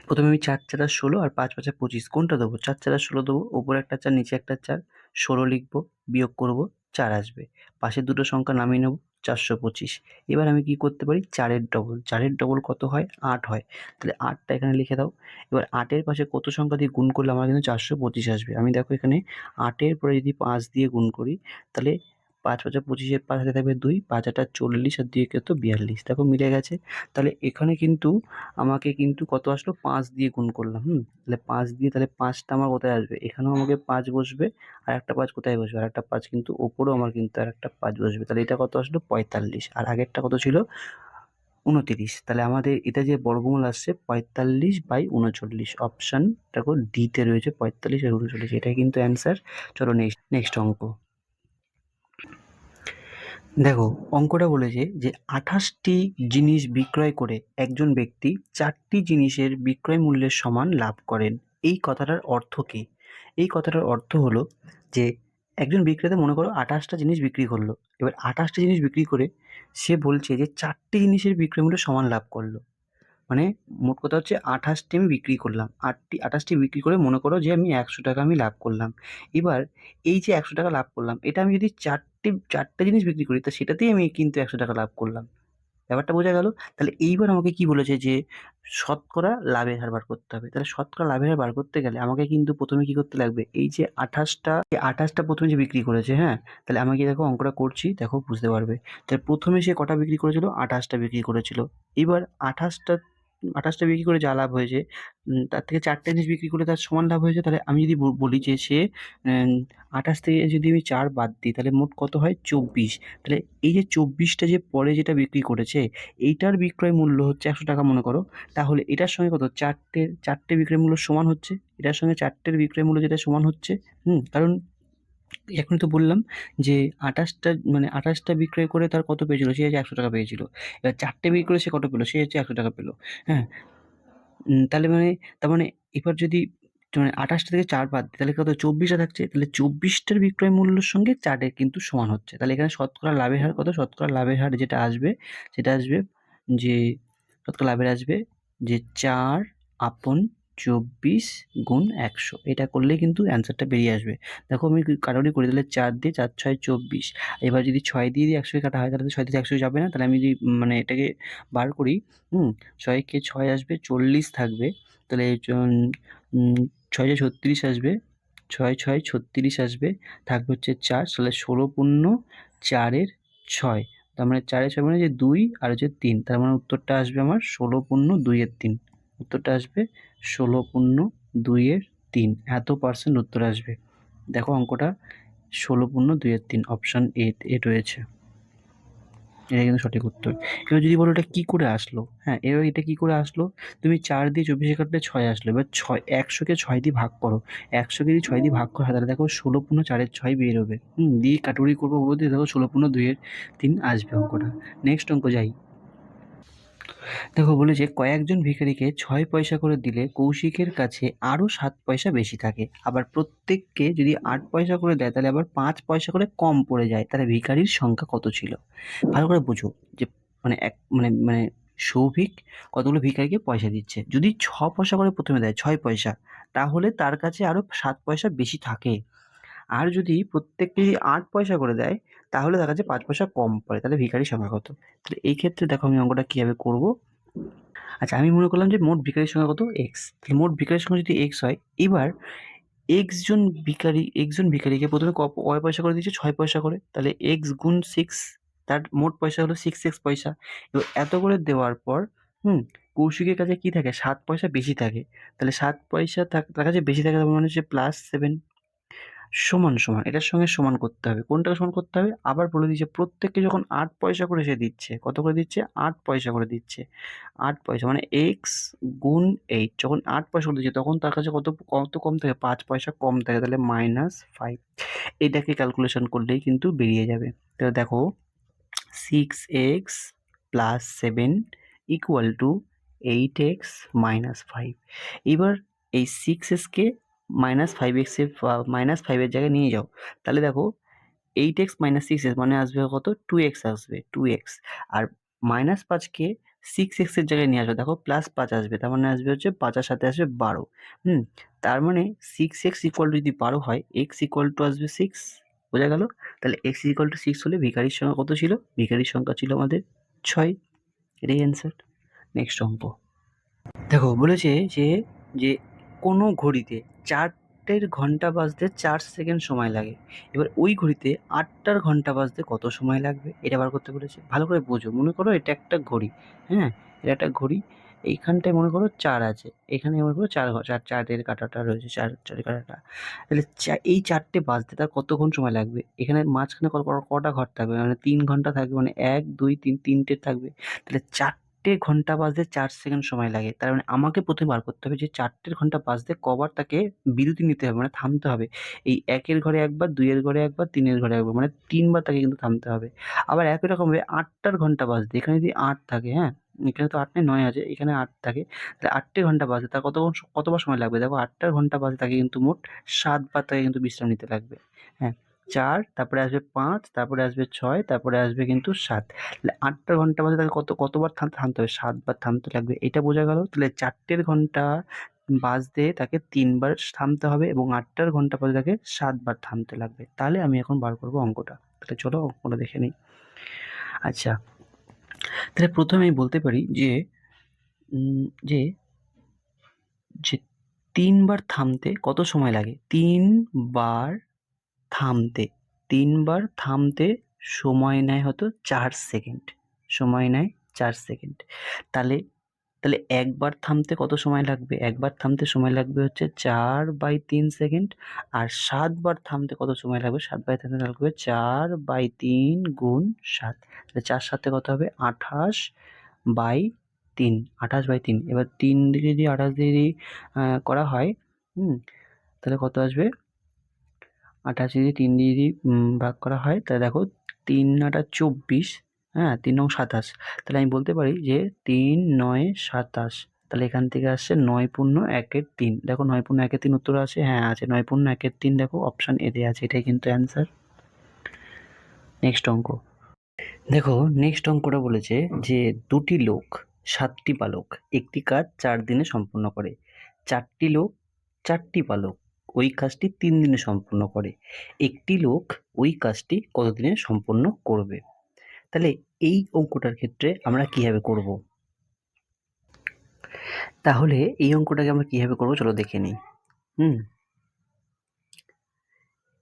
প্রথমে আমি 4 4 16 আর 5 5 25 কোনটা দেবো? 4 4 16 দেবো, ওপরে একটা 4 নিচে একটা 4, 16 লিখবো, বিয়োগ করবো, 4 আসবে। পাশের দুটো সংখ্যা নামিয়ে নেবো, 425। এবার আমি কি করতে পারি? 4 এর ডবল, 4 এর ডবল কত হয়? 8 হয়। তাহলে 8টা এখানে লিখে দাও। এবার 8 এর পাশে কত সংখ্যা দিয়ে গুণ করলে আমার কিন্তু 425 আসবে? আমি দেখো এখানে 8 এর পরে যদি 5 দিয়ে গুণ করি তাহলে 5 5 25 এর 5 হাতে থাকবে 2, 5 8 40 আর 2 কত? 42। দেখো মিলে গেছে। তাহলে এখানে কিন্তু আমাকে কিন্তু কত আসলো? 5 দিয়ে গুণ করলাম, তাহলে 5 দিয়ে তাহলে 5টা আমার কোথায় আসবে? এখানেও আমাকে 5 বসবে, আরেকটা 5 কোথায় বসবে? আরেকটা 5 কিন্তু ওপরেও আমার কিন্তু আরেকটা 5 বসবে। তাহলে এটা কত আসলো? 45। আর আগেরটা কত ছিল? 29। তাহলে আমাদের এটা যে বর্গমূল আসছে 45/39। অপশন দেখো ডি তে রয়েছে 45/39। এটাই কিন্তু অ্যান্সার। চলো নেক্সট অঙ্ক। দেখো অঙ্কটা বলেছে যে 28টি জিনিস বিক্রয় করে একজন ব্যক্তি 4টি জিনিসের বিক্রয় মূল্যের সমান লাভ করেন। এই কথাটার অর্থ কী? এই কথাটার অর্থ হলো যে একজন বিক্রেতা মনে করো 28টা জিনিস বিক্রি করলো। এবার 28টা জিনিস বিক্রি করে সে বলছে যে 4টি জিনিসের বিক্রয় মূল্য সমান লাভ করলো। মানে মোট কথা হচ্ছে 28টি আমি বিক্রি করলাম। 28টি বিক্রি করে মনে করো যে আমি 100 টাকা আমি লাভ করলাম। এবার এই যে 100 টাকা লাভ করলাম, এটা আমি যদি 4টে জিনিস বিক্রি করি, তো সেটাতেই আমি কিন্তু 100 টাকা লাভ করলাম। ব্যাপারটা বোঝা গেল? তাহলে এইবার আমাকে কি বলেছে যে শতকরা লাভের হার বার করতে হবে। তাহলে শতকরা লাভের হার বার করতে গেলে আমাকে কিন্তু প্রথমে কি করতে লাগবে? এই যে 28টা প্রথমে যে বিক্রি করেছে, হ্যাঁ? তাহলে আমি কি দেখো অঙ্কটা করছি, দেখো বুঝতে পারবে। তাহলে প্রথমে সে কটা বিক্রি করেছিল? 28টা বিক্রি করেছিল। এবার 28টা বিক্রি করে যা লাভ হয়েছে, তার থেকে 4টে জিনিস বিক্রি করে তার সমান লাভ হয়েছে। তাহলে আমি যদি বলি যে সে 28 থেকে যদি আমি 4 বাদ দিই তাহলে মোট কত হয়? 24। তাহলে এই যে 24টা যে পরে যেটা বিক্রি করেছে, এইটার বিক্রয় মূল্য হচ্ছে 100 টাকা মনে করো। তাহলে এটার সঙ্গে কত? 4টে বিক্রয় মূল্য সমান হচ্ছে। এটার সঙ্গে 4টের বিক্রয় মূল্য যেটা সমান হচ্ছে, কারণ এখনই তো বললাম যে 28টা বিক্রয় করে তার কত পেয়েছিল? সে হচ্ছে 100 টাকা পেয়েছিল। এবার 4টে বিক্রি করে সে কত পেল? সে হচ্ছে 100 টাকা পেল। হ্যাঁ? তার মানে এবার যদি 28টা থেকে 4 বাদ দিই তাহলে কত? 24টা থাকছে। তাহলে 24টার বিক্রয় মূল্যের সঙ্গে 4 এর কিন্তু সমান হচ্ছে। তাহলে এখানে শতকরা লাভের হার কত? শতকরা লাভের হার যেটা আসবে সেটা আসবে যে তৎকাল লাভের আসবে যে 4/24 গুণ 100। এটা করলেই কিন্তু অ্যান্সারটা বেরিয়ে আসবে। দেখো আমি কাটাকুটি করে দিলে 4 দিয়ে 4 ছয় 24। এবার যদি 6 দিয়ে 100 কাটা হয় তাহলে তো 6 দিয়ে 100 যাবে না। তাহলে আমি যদি মানে এটাকে বার করি, 6 কে 6 আসবে 40 থাকবে। তাহলে 6 ছয় 36 আসবে, 6 ছয় 36 আসবে, থাকবে হচ্ছে 4, তাহলে 16×4 = 6। তার মানে 4 6 মানে যে 2 আর হচ্ছে 3, তার মানে উত্তরটা আসবে আমার 16/2 উত্তরটা আসবে 16/2 এত% উত্তর আসবে। দেখো অঙ্কটা 16/2 অপশন এ রয়েছে। এটা কিন্তু সঠিক উত্তর। এবার যদি বলো এটা কি করে আসলো, হ্যাঁ এবার এটা কি করে আসলো, তুমি 4 দিয়ে 24 কাটলে 6 আসলো। এবার 100কে 6 দিয়ে ভাগ করো, 100কে যদি 6 দিয়ে ভাগ করা হয় তাহলে দেখো 16/4 বেরোবে। দিয়ে কাটাকুটি করবো বলতে দেখো 16/2 আসবে অঙ্কটা। নেক্সট অঙ্ক যাই। দেখো বলেছে কয়েকজন ভিখারিকে 6 পয়সা করে দিলে কৌশিকের কাছে আরও 7 পয়সা বেশি থাকে। আবার প্রত্যেককে যদি 8 পয়সা করে দেয় তাহলে আবার 5 পয়সা করে কম পড়ে যায়। তাহলে ভিখারির সংখ্যা কত ছিল? ভালো করে বোঝো যে মানে এক মানে মানে সৌভিক কতগুলো ভিখারিকে পয়সা দিচ্ছে। যদি 6 পয়সা করে প্রথমে দেয় 6 পয়সা, তাহলে তার কাছে আরও 7 পয়সা বেশি থাকে। আর যদি প্রত্যেককে যদি 8 পয়সা করে দেয় তাহলে তার কাছে 5 পয়সা কম পড়ে। তাহলে ভিখারির সংখ্যা কত? তাহলে এই ক্ষেত্রে দেখো আমি অঙ্কটা কীভাবে করবো। আচ্ছা আমি মনে করলাম যে মোট ভিখারির সংখ্যা কত? x। তাহলে মোট ভিখারির সংখ্যা যদি x হয়, এবার x জন ভিখারিকে প্রথমে কয় পয়সা করে দিয়েছে? 6 পয়সা করে। তাহলে x গুণ 6, তার মোট পয়সা হলো 6x পয়সা। এবার এত করে দেওয়ার পর কৌশিকের কাছে কি থাকে? 7 পয়সা বেশি থাকে। তাহলে 7 পয়সা তার কাছে বেশি থাকে, তার মানে হচ্ছে +7 সমান এটার সঙ্গে সমান করতে হবে। কোনটাকে সমান করতে হবে? আবার বলে দিয়েছে প্রত্যেককে যখন 8 পয়সা করে সে দিচ্ছে, কত করে দিচ্ছে? 8 পয়সা করে দিচ্ছে। 8 পয়সা মানে x গুণ 8, যখন 8 পয়সা করে দিচ্ছে তখন তার কাছে কত কম থাকে? 5 পয়সা কম থাকে, তাহলে -5। এটাকে ক্যালকুলেশন করলেই কিন্তু বেরিয়ে যাবে। তাহলে দেখো 6x + 7 = 8x - 5। এবার এই 6x কে -5x এর -5 এর জায়গায় নিয়ে যাও। তাহলে দেখো 8x - 6x মানে আসবে কত? 2x আসবে, 2x। আর -5 কে 6x এর জায়গায় নিয়ে আসবে, দেখো +5 আসবে, তার মানে আসবে হচ্ছে 5 আর 7 এ আসবে 12। তার মানে 6x = যদি 12 হয়, x = আসবে 6। বোঝা গেল? তাহলে x = 6 হলে ভিখারির সংখ্যা কত ছিল? ভিখারির সংখ্যা ছিল আমাদের 6। এটাই অ্যান্সার। নেক্সট অঙ্ক। দেখো বলেছে যে কোনো ঘড়িতে 4টের ঘন্টা বাজতে 4 সেকেন্ড সময় লাগে। এবার ওই ঘড়িতে 8টার ঘন্টা বাজতে কত সময় লাগবে? এটা বার করতে বলেছে। ভালো করে বোঝো। মনে করো এটা একটা ঘড়ি, হ্যাঁ? এটা একটা ঘড়ি। এইখানটায় মনে করো 4 আছে। এখানে মনে করো 4 এর কাঁটাটা রয়েছে, 4 এর কাঁটাটা। তাহলে এই 4টে বাজতে তার কতক্ষণ সময় লাগবে? এখানে মাঝখানে কটা ঘর থাকবে? মানে 3 ঘন্টা থাকবে, মানে 1 2 3 3টে থাকবে। তাহলে 4টে ঘন্টা বাজতে 4 সেকেন্ড সময় লাগে। তার মানে আমাকে প্রথমে বার করতে হবে যে 4টের ঘন্টা বাজতে কবার তাকে বিরতি নিতে হবে, মানে থামতে হবে। এই 1 এর ঘরে একবার, 2 এর ঘরে একবার, 3 এর ঘরে একবার, মানে 3 বার তাকে কিন্তু থামতে হবে। আবার একই রকমভাবে 8টার ঘন্টা বাজতে, এখানে যদি 8 থাকে, হ্যাঁ? এখানে তো 8 নেই 9 আছে, এখানে 8 থাকে। তাহলে 8টে ঘন্টা বাজতে তার কতবার সময় লাগবে? দেখো 8টার ঘন্টা বাজতে তাকে কিন্তু মোট 7 বার তাকে কিন্তু বিশ্রাম নিতে লাগবে। হ্যাঁ? 4, তারপরে আসবে 5, তারপরে আসবে 6, তারপরে আসবে কিন্তু 7। তাহলে 8টা ঘন্টা বাজে তাকে কতবার থামতে হবে? 7 বার থামতে লাগবে। এটা বোঝা গেল? তাহলে 4টের ঘন্টা বাজতে তাকে 3 বার থামতে হবে এবং 8টার ঘন্টা বাজতে তাকে 7 বার থামতে লাগবে। তাহলে আমি এখন বার করব অঙ্কটা। তাহলে চলো অঙ্কটা দেখে নিই। আচ্ছা, তাহলে প্রথমে আমি বলতে পারি যে যে যে 3 বার থামতে কত সময় লাগে? 3 বার থামতে 3 বার থামতে সময় নেয় হয়তো 4 সেকেন্ড। সময় নেয় 4 সেকেন্ড। তাহলে 1 বার থামতে কত সময় লাগবে? 1 বার থামতে সময় লাগবে হচ্ছে 4/3 সেকেন্ড। আর 7 বার থামতে কত সময় লাগবে? 7 বার থামতে লাগবে 4/3 গুণ 7। তাহলে 4 7 কত হবে? 28/3। 28/3। এবার 3 দিয়ে যদি 28 দিয়ে যদি করা হয়, তাহলে কত আসবে? 28 দিয়ে 3 দিয়ে যদি ভাগ করা হয় তাহলে দেখো 3 8 24, হ্যাঁ? 3 নং 27। তাহলে আমি বলতে পারি যে 3 9 27। তাহলে এখান থেকে আসছে 9/1-3। দেখো 9/1-3 উত্তর আছে? হ্যাঁ আছে। 9/1-3 দেখো অপশন এ তে আছে। এটাই কিন্তু অ্যান্সার। নেক্সট অঙ্ক। দেখো নেক্সট অঙ্কটা বলেছে যে দুটি লোক 7টি পালক একটি কাজ 4 দিনে সম্পূর্ণ করে, 4টি লোক 4টি পালক ওই কাজটি 3 দিনে সম্পূর্ণ করে, একটি লোক ওই কাজটি কত দিনে সম্পন্ন করবে? তাহলে এই অঙ্কটার ক্ষেত্রে আমরা কিভাবে করব? তাহলে এই অঙ্কটাকে আমরা কিভাবে করব চলো দেখে নিই।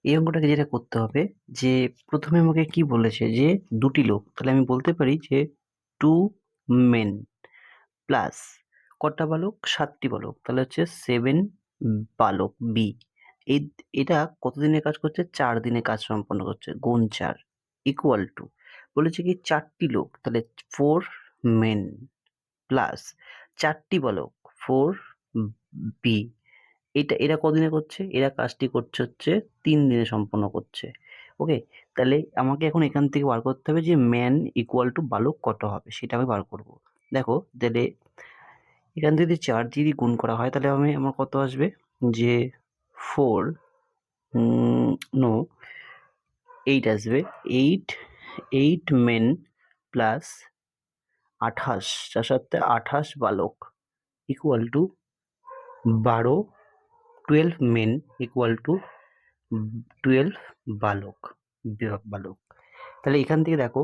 এই অঙ্কটাকে যেটা করতে হবে যে প্রথমে আমাকে কি বলেছে যে দুটি লোক, তাহলে আমি বলতে পারি যে 2 men প্লাস কটা বালক? 7টি বালক, তাহলে হচ্ছে 7 বালক বি। এই এটা কতদিনে কাজ করছে? 4 দিনে কাজ সম্পন্ন করছে, গুণ 4 ইকুয়াল টু বলেছে কি 4টি লোক, তাহলে 4 men প্লাস 4টি বালক 4 বি। এরা কদিনে করছে? এরা কাজটি করছে হচ্ছে 3 দিনে সম্পন্ন করছে। ওকে, তাহলে আমাকে এখন এখান থেকে বার করতে হবে যে ম্যান ইকুয়াল টু বালক কত হবে, সেটা আমি বার করব। দেখো তাহলে এখান থেকে যদি 4 যদি গুণ করা হয় তাহলে আমার কত আসবে যে 4 নো 8 আসবে। 8 মেন প্লাস 28, 4 সাথে 28 বালক equal to 12, 12 men equal to 12 বালক বালক। তাহলে এখান থেকে দেখো,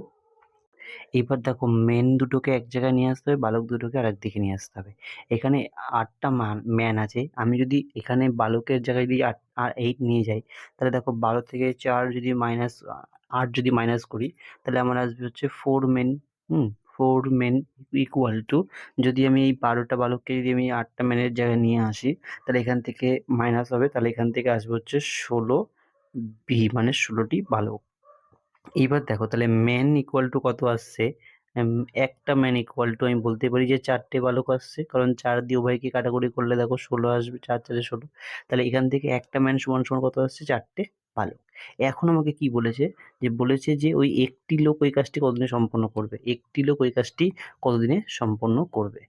এবার দেখো মেন দুটোকে এক জায়গায় নিয়ে আসতে হবে, বালক দুটোকে আরেক দিকে নিয়ে আসতে হবে। এখানে 8টা ম্যান আছে, আমি যদি এখানে বালকের জায়গায় যদি 8 আর 8 নিয়ে যাই, তাহলে দেখো 12 থেকে 4 যদি মাইনাস 8 যদি মাইনাস করি, তাহলে আমার আসবে হচ্ছে 4 মেন। 4 মেন ইকুয়াল টু, যদি আমি এই 12টা বালককে যদি আমি 8টা ম্যানের জায়গায় নিয়ে আসি, তাহলে এখান থেকে মাইনাস হবে, তাহলে এখান থেকে আসবে হচ্ছে 16 বি, মানে 16টি বালক। এইবার দেখো তাহলে ম্যান ইকুয়াল টু কত আসছে? একটা ম্যান ইকুয়াল টু আমি বলতে পারি যে 4টে বালক আসছে, কারণ 4 দিয়ে উভয়কে কাটাকুটি করলে দেখো 16 আসবে, 4 4 16। তাহলে এখান থেকে একটা ম্যান সমান সমান কত আসছে? 4টে বালক। এখন আমাকে কি বলেছে যে বলেছে যে ওই একটি লোক ওই কাজটি কতদিনে সম্পন্ন করবে, একটি লোক ওই কাজটি কতদিনে সম্পন্ন করবে।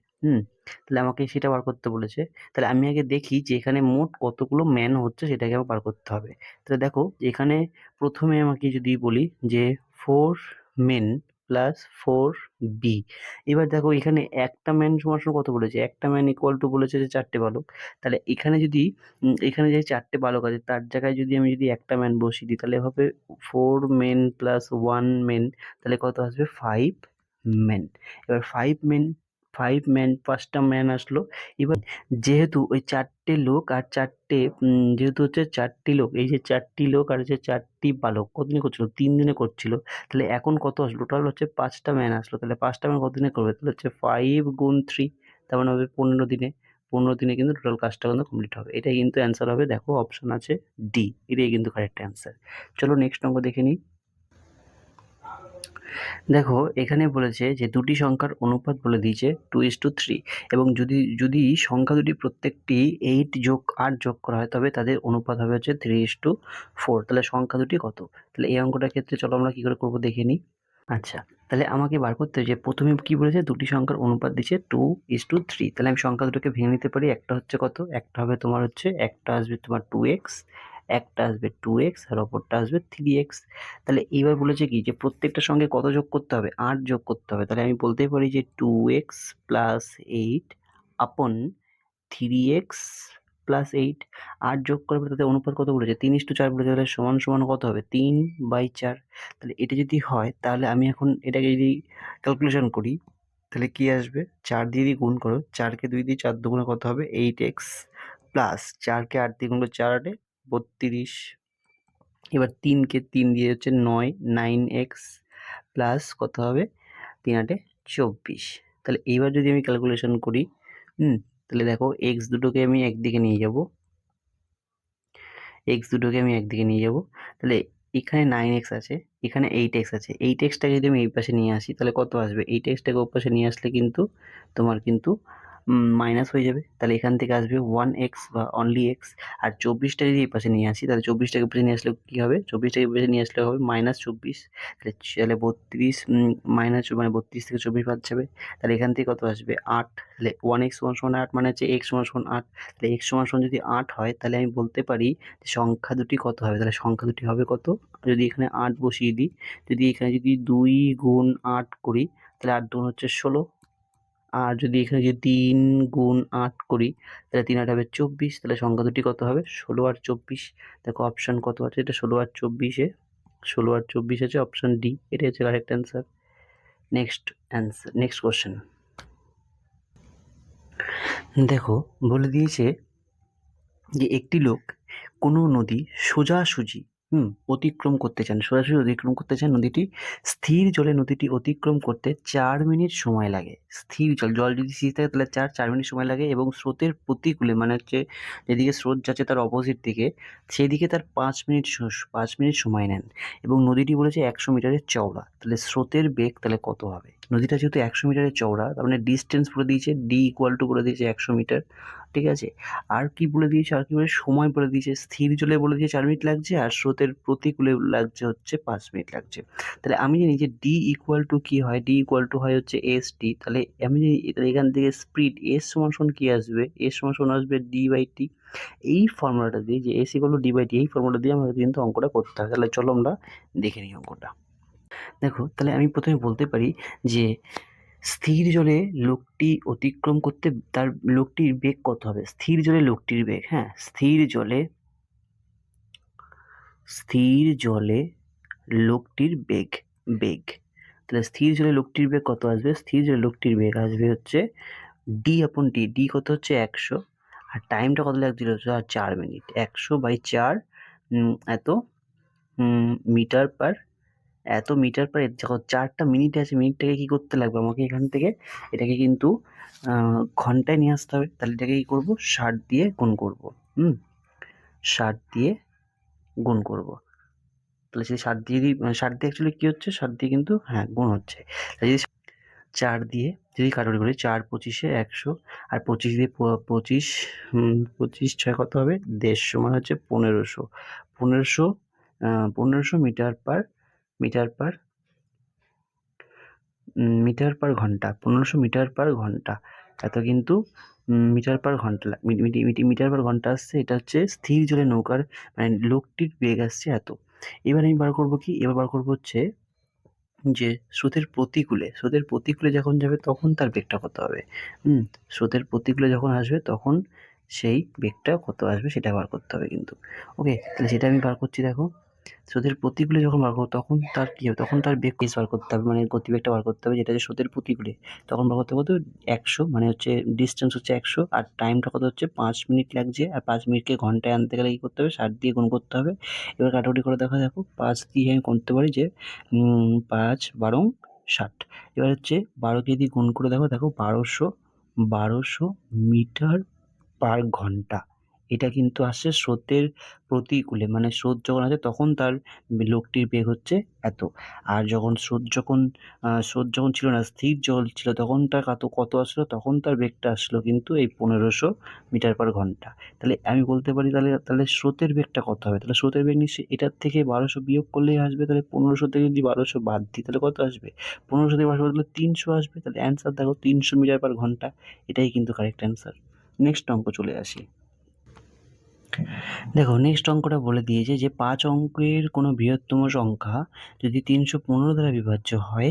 তাহলে আমাকে সেটা বার করতে বলেছে। তাহলে আমি আগে দেখি যে এখানে মোট কতগুলো ম্যান হচ্ছে, সেটাকে আমার বার করতে হবে। তাহলে দেখো এখানে প্রথমে আমাকে যদি বলি যে 4 মেন প্লাস 4 বি। এবার দেখো এখানে একটা ম্যান সমান সমান কত বলেছে? একটা ম্যান ইকুয়াল টু বলেছে যে 4টে বালক। তাহলে এখানে যদি এখানে যে 4টে বালক আছে তার জায়গায় যদি আমি যদি একটা ম্যান বসিয়ে দিই, তাহলে হবে 4 মেন প্লাস 1 মেন, তাহলে কত আসবে? 5 মেন। এবার 5 মেন 5টা ম্যান আসলো। এবার যেহেতু ওই 4টে লোক আর 4টে যেহেতু হচ্ছে 4টি লোক, এই যে 4টি লোক আর হচ্ছে 4টি বালক কতদিনে করছিল? 3 দিনে করছিল। তাহলে এখন কত আসলো? টোটাল হচ্ছে 5টা ম্যান আসলো। তাহলে 5টা ম্যান কতদিনে করবে? তাহলে হচ্ছে 5 গুণ 3, তার মানে হবে 15 দিনে। 15 দিনে কিন্তু টোটাল কাজটা কিন্তু কমপ্লিট হবে। এটাই কিন্তু অ্যান্সার হবে। দেখো অপশন আছে ডি, এটাই কিন্তু কারেক্ট অ্যান্সার। চলো নেক্সট অঙ্ক দেখে নিই। দেখো এখানে বলেছে যে দুটি সংখ্যার অনুপাত বলে দিয়েছে 2:3, এবং যদি সংখ্যা দুটি প্রত্যেকটি 8 যোগ 8 যোগ করা হয় তবে তাদের অনুপাত হবে হচ্ছে 3:4। তাহলে সংখ্যা দুটি কত? তাহলে এই অঙ্কটার ক্ষেত্রে চলো আমরা কি করে করবো দেখে নিই। আচ্ছা, তাহলে আমাকে বার করতে হবে যে প্রথমে কি বলেছে? দুটি সংখ্যার অনুপাত দিচ্ছে 2:3। তাহলে আমি সংখ্যা দুটোকে ভেঙে নিতে পারি। একটা হচ্ছে কত? একটা হবে তোমার হচ্ছে, একটা আসবে তোমার 2x, একটা আসবে 2x আর অপরটা আসবে 3x। তাহলে এইবার বলেছে কি যে প্রত্যেকটার সঙ্গে কত যোগ করতে হবে? 8 যোগ করতে হবে। তাহলে আমি বলতেই পারি যে 2x প্লাস 8 আপন 3x প্লাস 8। 8 যোগ করার পর তাদের অনুপাত কত বলেছে? 3:4 বলেছে। তাহলে সমান সমান কত হবে? 3/4। তাহলে এটা যদি হয় তাহলে আমি এখন এটাকে যদি ক্যালকুলেশন করি, তাহলে কি আসবে? 4 দিয়ে যদি গুণ করো, 4কে 2 দিয়ে 4 দুগুণে কত হবে? 8x প্লাস 4কে 8 দিয়ে গুণ করো, 4 8 32। এবার 3কে 3 দিয়ে হচ্ছে 9, 9x প্লাস কত হবে? 3 8 24। তাহলে এইবার যদি আমি ক্যালকুলেশন করি, তাহলে দেখো x দুটোকে আমি একদিকে নিয়ে যাব, তাহলে এখানে 9x আছে, এখানে 8x আছে। 8xটাকে যদি আমি এই পাশে নিয়ে আসি তাহলে কত আসবে? 8xটাকে ওই পাশে নিয়ে আসলে কিন্তু তোমার কিন্তু মাইনাস হয়ে যাবে, তাহলে এখান থেকে আসবে 1x বা অনলি এক্স। আর 24টা যদি এই পাশে নিয়ে আসি, তাহলে 24টাকে পাশে নিয়ে আসলে কী হবে, 24টাকে পাশে নিয়ে আসলে হবে -24। তাহলে 32 মাইনাস মানে 32 থেকে 24 বাদ যাবে, তাহলে এখান থেকে কত আসবে 8। তাহলে 1x সমান 8 মানে হচ্ছে x সমান 8। তাহলে x সমান যদি 8 হয়, তাহলে আমি বলতে পারি সংখ্যা দুটি কত হবে। তাহলে সংখ্যা দুটি হবে কত, যদি এখানে 8 বসিয়ে দিই, যদি এখানে যদি 2 গুণ 8 করি, তাহলে 8 দুগুণ হচ্ছে 16। আর যদি এখানে যদি 3 গুণ 8 করি, তাহলে 3 8 হবে 24। তাহলে সংখ্যা দুটি কত হবে, 16 আর 24। দেখো অপশান কত আছে, এটা 16 আর 24-এ 16 আর 24 আছে, অপশান ডি এটাই হচ্ছে কারেক্ট অ্যান্সার। নেক্সট কোশ্চেন দেখো, বলে দিয়েছে যে একটি লোক কোনো নদী সোজাসুজি অতিক্রম করতে চান, সোজাসুজি অতিক্রম করতে চান নদীটি। স্থির জলে নদীটি অতিক্রম করতে 4 মিনিট সময় লাগে। স্থির জল যদি স্থির থাকে তাহলে 4 মিনিট সময় লাগে, এবং স্রোতের প্রতিকূলে মানে হচ্ছে যেদিকে স্রোত যাচ্ছে তার অপোজিট দিকে, সেদিকে তার 5 মিনিট সময় নেন। এবং নদীটি বলেছে 100 মিটারের চওড়া। তাহলে স্রোতের বেগ তাহলে কত হবে? নদীটা যেহেতু 100 মিটারের চওড়া, তার মানে ডিস্টেন্স বলে দিয়েছে, ডি ইকুয়াল টু বলে দিয়েছে 100 মিটার, ঠিক আছে। আর কি বলে দিয়েছে, আর কি বলে সময় বলে দিয়েছে, স্থির জলে বলে দিয়েছে 4 মিনিট লাগছে, আর স্রোতের প্রতিকূলে লাগছে হচ্ছে 5 মিনিট লাগছে। তাহলে আমি জানি যে ডি ইকুয়াল টু কি হয়, ডি ইকুয়াল টু হয় হচ্ছে এস টি। তাহলে আমি এখান থেকে স্পিড এস সমান কি আসবে, এস সমান আসবে ডি বাই টি। এই ফর্মুলাটা দিয়ে, যে S equal to D by T, এই ফর্মুলাটা দিয়ে আমাদের কিন্তু অঙ্কটা করতে হবে। তাহলে চলো আমরা দেখে নিই অঙ্কটা। দেখো, তাহলে আমি প্রথমে বলতে পারি যে স্থির জলে লোকটি অতিক্রম করতে তার লোকটির বেগ কত হবে। স্থির জলে লোকটির বেগ, হ্যাঁ, স্থির জলে লোকটির বেগ, তাহলে স্থির জলে লোকটির বেগ কত আসবে, স্থির জলে লোকটির বেগ আসবে হচ্ছে ডি আপন টি। ডি কত হচ্ছে 100, আর টাইমটা কত লাগছিল, 4 মিনিট। 100/4 এত মিটার পার, যখন 4টা মিনিট আছে, মিনিটটাকে কি করতে লাগবে আমাকে, এখান থেকে এটাকে কিন্তু ঘন্টায় নিয়ে আসতে হবে। তাহলে এটাকে কি করবো, 60 দিয়ে গুণ করবো। 60 দিয়ে গুণ করবো। তাহলে সেই 60 দিয়ে 60 দিয়ে অ্যাকচুয়ালি কি হচ্ছে, 60 দিয়ে কিন্তু গুণ হচ্ছে। তাহলে যদি 4 দিয়ে যদি কাটাকুটি করি, 4 25-এ 100, আর 25 দিয়ে 25 6 কত হবে, 150 সমান হচ্ছে 1500। 1500 মিটার পার ঘন্টা। 1500 মিটার পার ঘন্টা, এত কিন্তু মিটার পার ঘন্টা মিটার পার ঘন্টা আসছে। এটা হচ্ছে স্থির জলে নৌকার মানে লোকটির বেগ আসছে এত। এবার আমি বার করবো কি, এবার বার করবো হচ্ছে যে স্রোতের প্রতিকূলে যখন যাবে তখন তার বেগটা কত হবে। স্রোতের প্রতিকূলে যখন আসবে তখন সেই বেগটা কত আসবে সেটা বার করতে হবে কিন্তু। ওকে, তাহলে সেটা আমি বার করছি। দেখো, স্রোতের প্রতিকূলে যখন বার করবো তখন তার কী হবে, তখন তার বেগ বার করতে হবে, মানে গতিবেগটা বার করতে হবে, যেটা হচ্ছে স্রোতের প্রতিকূলে। তখন বার করতে হবে 100, মানে হচ্ছে ডিস্টেন্স হচ্ছে 100, আর টাইমটা কত হচ্ছে 5 মিনিট লাগছে। আর 5 মিনিটকে ঘন্টায় আনতে গেলে কী করতে হবে, 60 দিয়ে গুণ করতে হবে। এবার কাটাকুটি করে দেখো, 5 দিয়ে আমি করতে পারি যে 5 12 60। এবার হচ্ছে 12কে যদি গুণ করে দেখো 1200 মিটার পার ঘন্টা। এটা কিন্তু আসছে স্রোতের প্রতিকূলে, মানে স্রোত যখন আসে তখন তার লোকটির বেগ হচ্ছে এত। আর যখন স্রোত যখন ছিল না, স্থির জল ছিল, তখন তার কত আসলো, তখন তার বেগটা আসলো কিন্তু এই 1500 মিটার পার ঘন্টা। তাহলে আমি বলতে পারি তাহলে স্রোতের বেগটা কত হবে। তাহলে স্রোতের বেগ নিশ্চয়ই এটার থেকে 1200 বিয়োগ করলেই আসবে। তাহলে 1500 থেকে যদি 1200 বাদ দিই তাহলে কত আসবে, 1500 থেকে 1200 বাদ দিলে 300 আসবে। তাহলে অ্যান্সার দেখো 300 মিটার পার ঘন্টা, এটাই কিন্তু কারেক্ট অ্যান্সার। নেক্সট অঙ্ক চলে আসি। দেখো, নেক্সট অঙ্কটা বলে দিয়েছে যে 5 অঙ্কের কোনো বৃহত্তম সংখ্যা যদি 315 দ্বারা বিভাজ্য হয়,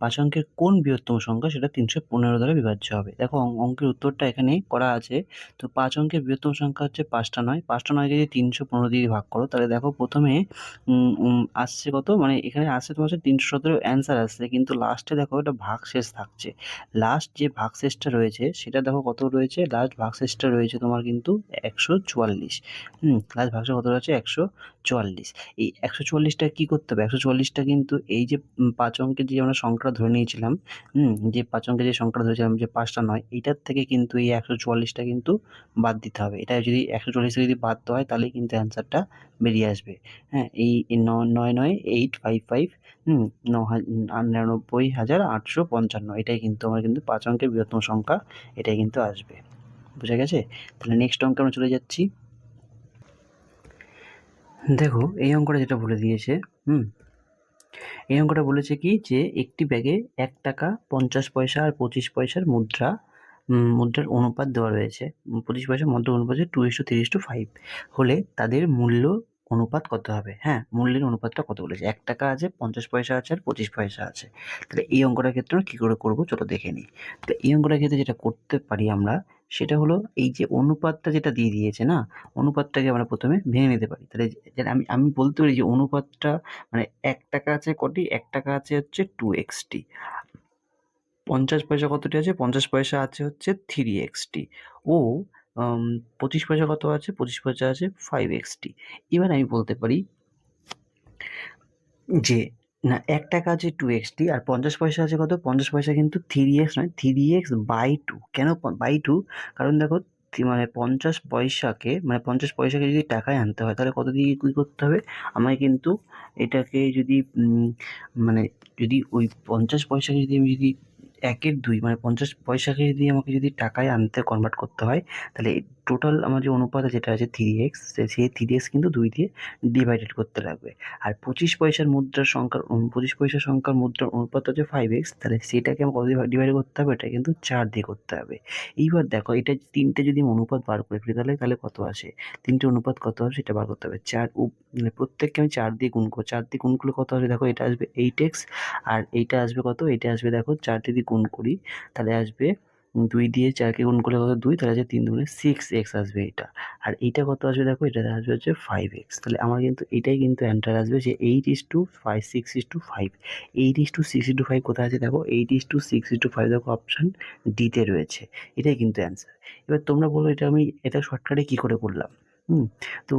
5 অঙ্কের কোন বৃহত্তম সংখ্যা সেটা 315 দ্বারা বিভাজ্য হবে। দেখো, অঙ্কের উত্তরটা এখানে করা আছে। তো 5 অঙ্কের বৃহত্তম সংখ্যা হচ্ছে 5টা 9। 5টা 9 যদি 315 দিয়ে ভাগ করো, তাহলে দেখো প্রথমে আসছে কত, মানে এখানে আসছে তোমার হচ্ছে 317 অ্যান্সার আসছে, কিন্তু লাস্টে দেখো এটা ভাগশেষ থাকছে। লাস্ট যে ভাগশেষটা রয়েছে সেটা দেখো কত রয়েছে, লাস্ট ভাগশেষটা রয়েছে তোমার কিন্তু 144। লাস্ট ভাগশেষ কত রয়েছে, 144। এই 144টা কী করতে হবে, 144টা কিন্তু এই যে 5 অঙ্কের যে আমরা সংখ্যা ধরে নিয়েছিলাম, যে 5 অঙ্কের যে সংখ্যাটা ধরেছিলাম যে 5টা 9, এইটার থেকে কিন্তু এই 144টা কিন্তু বাদ দিতে হবে। এটা যদি 144 থেকে যদি বাদ দেওয়া হয় তাহলেই কিন্তু অ্যান্সারটা বেরিয়ে আসবে। এই 9 9 8 5 5 হুম, 99,855 এটাই কিন্তু আমার কিন্তু 5 অঙ্কের বৃহত্তম সংখ্যা, এটাই কিন্তু আসবে। বুঝা গেছে? তাহলে নেক্সট অঙ্কে আমরা চলে যাচ্ছি। দেখো এই অঙ্কটা যেটা বলে দিয়েছে, এই অঙ্কটা বলেছে কি যে একটি ব্যাগে 1 টাকা, 50 পয়সা আর 25 পয়সার মুদ্রার অনুপাত দেওয়া রয়েছে। 25 পয়সার মুদ্রার অনুপাত 2:3:5 হলে তাদের মূল্য অনুপাত কত হবে? হ্যাঁ, মূল্যের অনুপাতটা কত বলেছে? 1 টাকা আছে, 50 পয়সা আছে আর 25 পয়সা আছে। তাহলে এই অঙ্কটার ক্ষেত্রে আমরা কি করে করব চলো দেখে নিই। তো এই অঙ্কটার ক্ষেত্রে যেটা করতে পারি আমরা, সেটা হলো এই যে অনুপাতটা যেটা দিয়ে দিয়েছে না, অনুপাতটাকে আমরা প্রথমে ভেঙে নিতে পারি। তাহলে যেটা আমি আমি বলতে পারি যে অনুপাতটা মানে 1 টাকা আছে কটি? 1 টাকা আছে হচ্ছে 2xt, 50 পয়সা কতটি আছে? 50 পয়সা আছে হচ্ছে 3xt ও 25 পয়সা কত আছে? 25 পয়সা আছে 5xt। এবার আমি বলতে পারি যে না, 1 টাকা আছে 2xt আর 50 পয়সা আছে কত? 50 পয়সা কিন্তু 3x নয়, 3x/2। কেন বাই 2? কারণ দেখো মানে 50 পয়সাকে মানে 50 পয়সাকে যদি টাকায় আনতে হয় তাহলে কত দিয়ে কি করতে হবে? আমাকে কিন্তু এটাকে যদি মানে যদি ওই 50 পয়সাকে যদি আমি যদি 1-এর 2 মানে 50 পয়সাকে যদি আমাকে যদি টাকায় আনতে কনভার্ট করতে হয়, তাহলে টোটাল আমার যে অনুপাত যেটা আছে 3x, সেই 3x কিন্তু 2 দিয়ে ডিভাইডেড করতে লাগবে। আর 25 পয়সার মুদ্রার সংখ্যার 25 পয়সা সংখ্যার মুদ্রার অনুপাত হচ্ছে 5x, তাহলে সেটাকে আমার কত দিয়ে ডিভাইড করতে হবে? এটা কিন্তু 4 দিয়ে করতে হবে। এইবার দেখো এটা 3টে যদি আমি অনুপাত বার করে ফেলি তাহলে কত আসে? 3টে অনুপাত কত হবে সেটা বার করতে হবে। মানে প্রত্যেককে আমি 4 দিয়ে গুণ করব। 4 দিয়ে গুণ করলে কত আসবে? দেখো এটা আসবে 8x আর এইটা আসবে কত? এইটা আসবে দেখো 4 দিয়ে গুণ করি তাহলে আসবে 2 দিয়ে 4 কে গুণ করলে কত? 2, তাহলে আছে 3 দুগুণে 6x আসবে এইটা। আর এইটা কত আসবে দেখো? এটা আসবে হচ্ছে 5x। তাহলে আমার কিন্তু এটাই কিন্তু অ্যান্সার আসবে যে 8:5, 6:5। 8:6:5 কোথায় আছে দেখো? 8:6:5 দেখো অপশন ডিতে রয়েছে। এটাই কিন্তু অ্যান্সার। এবার তোমরা বলো এটা শর্টকাটে কি করে করলাম? তো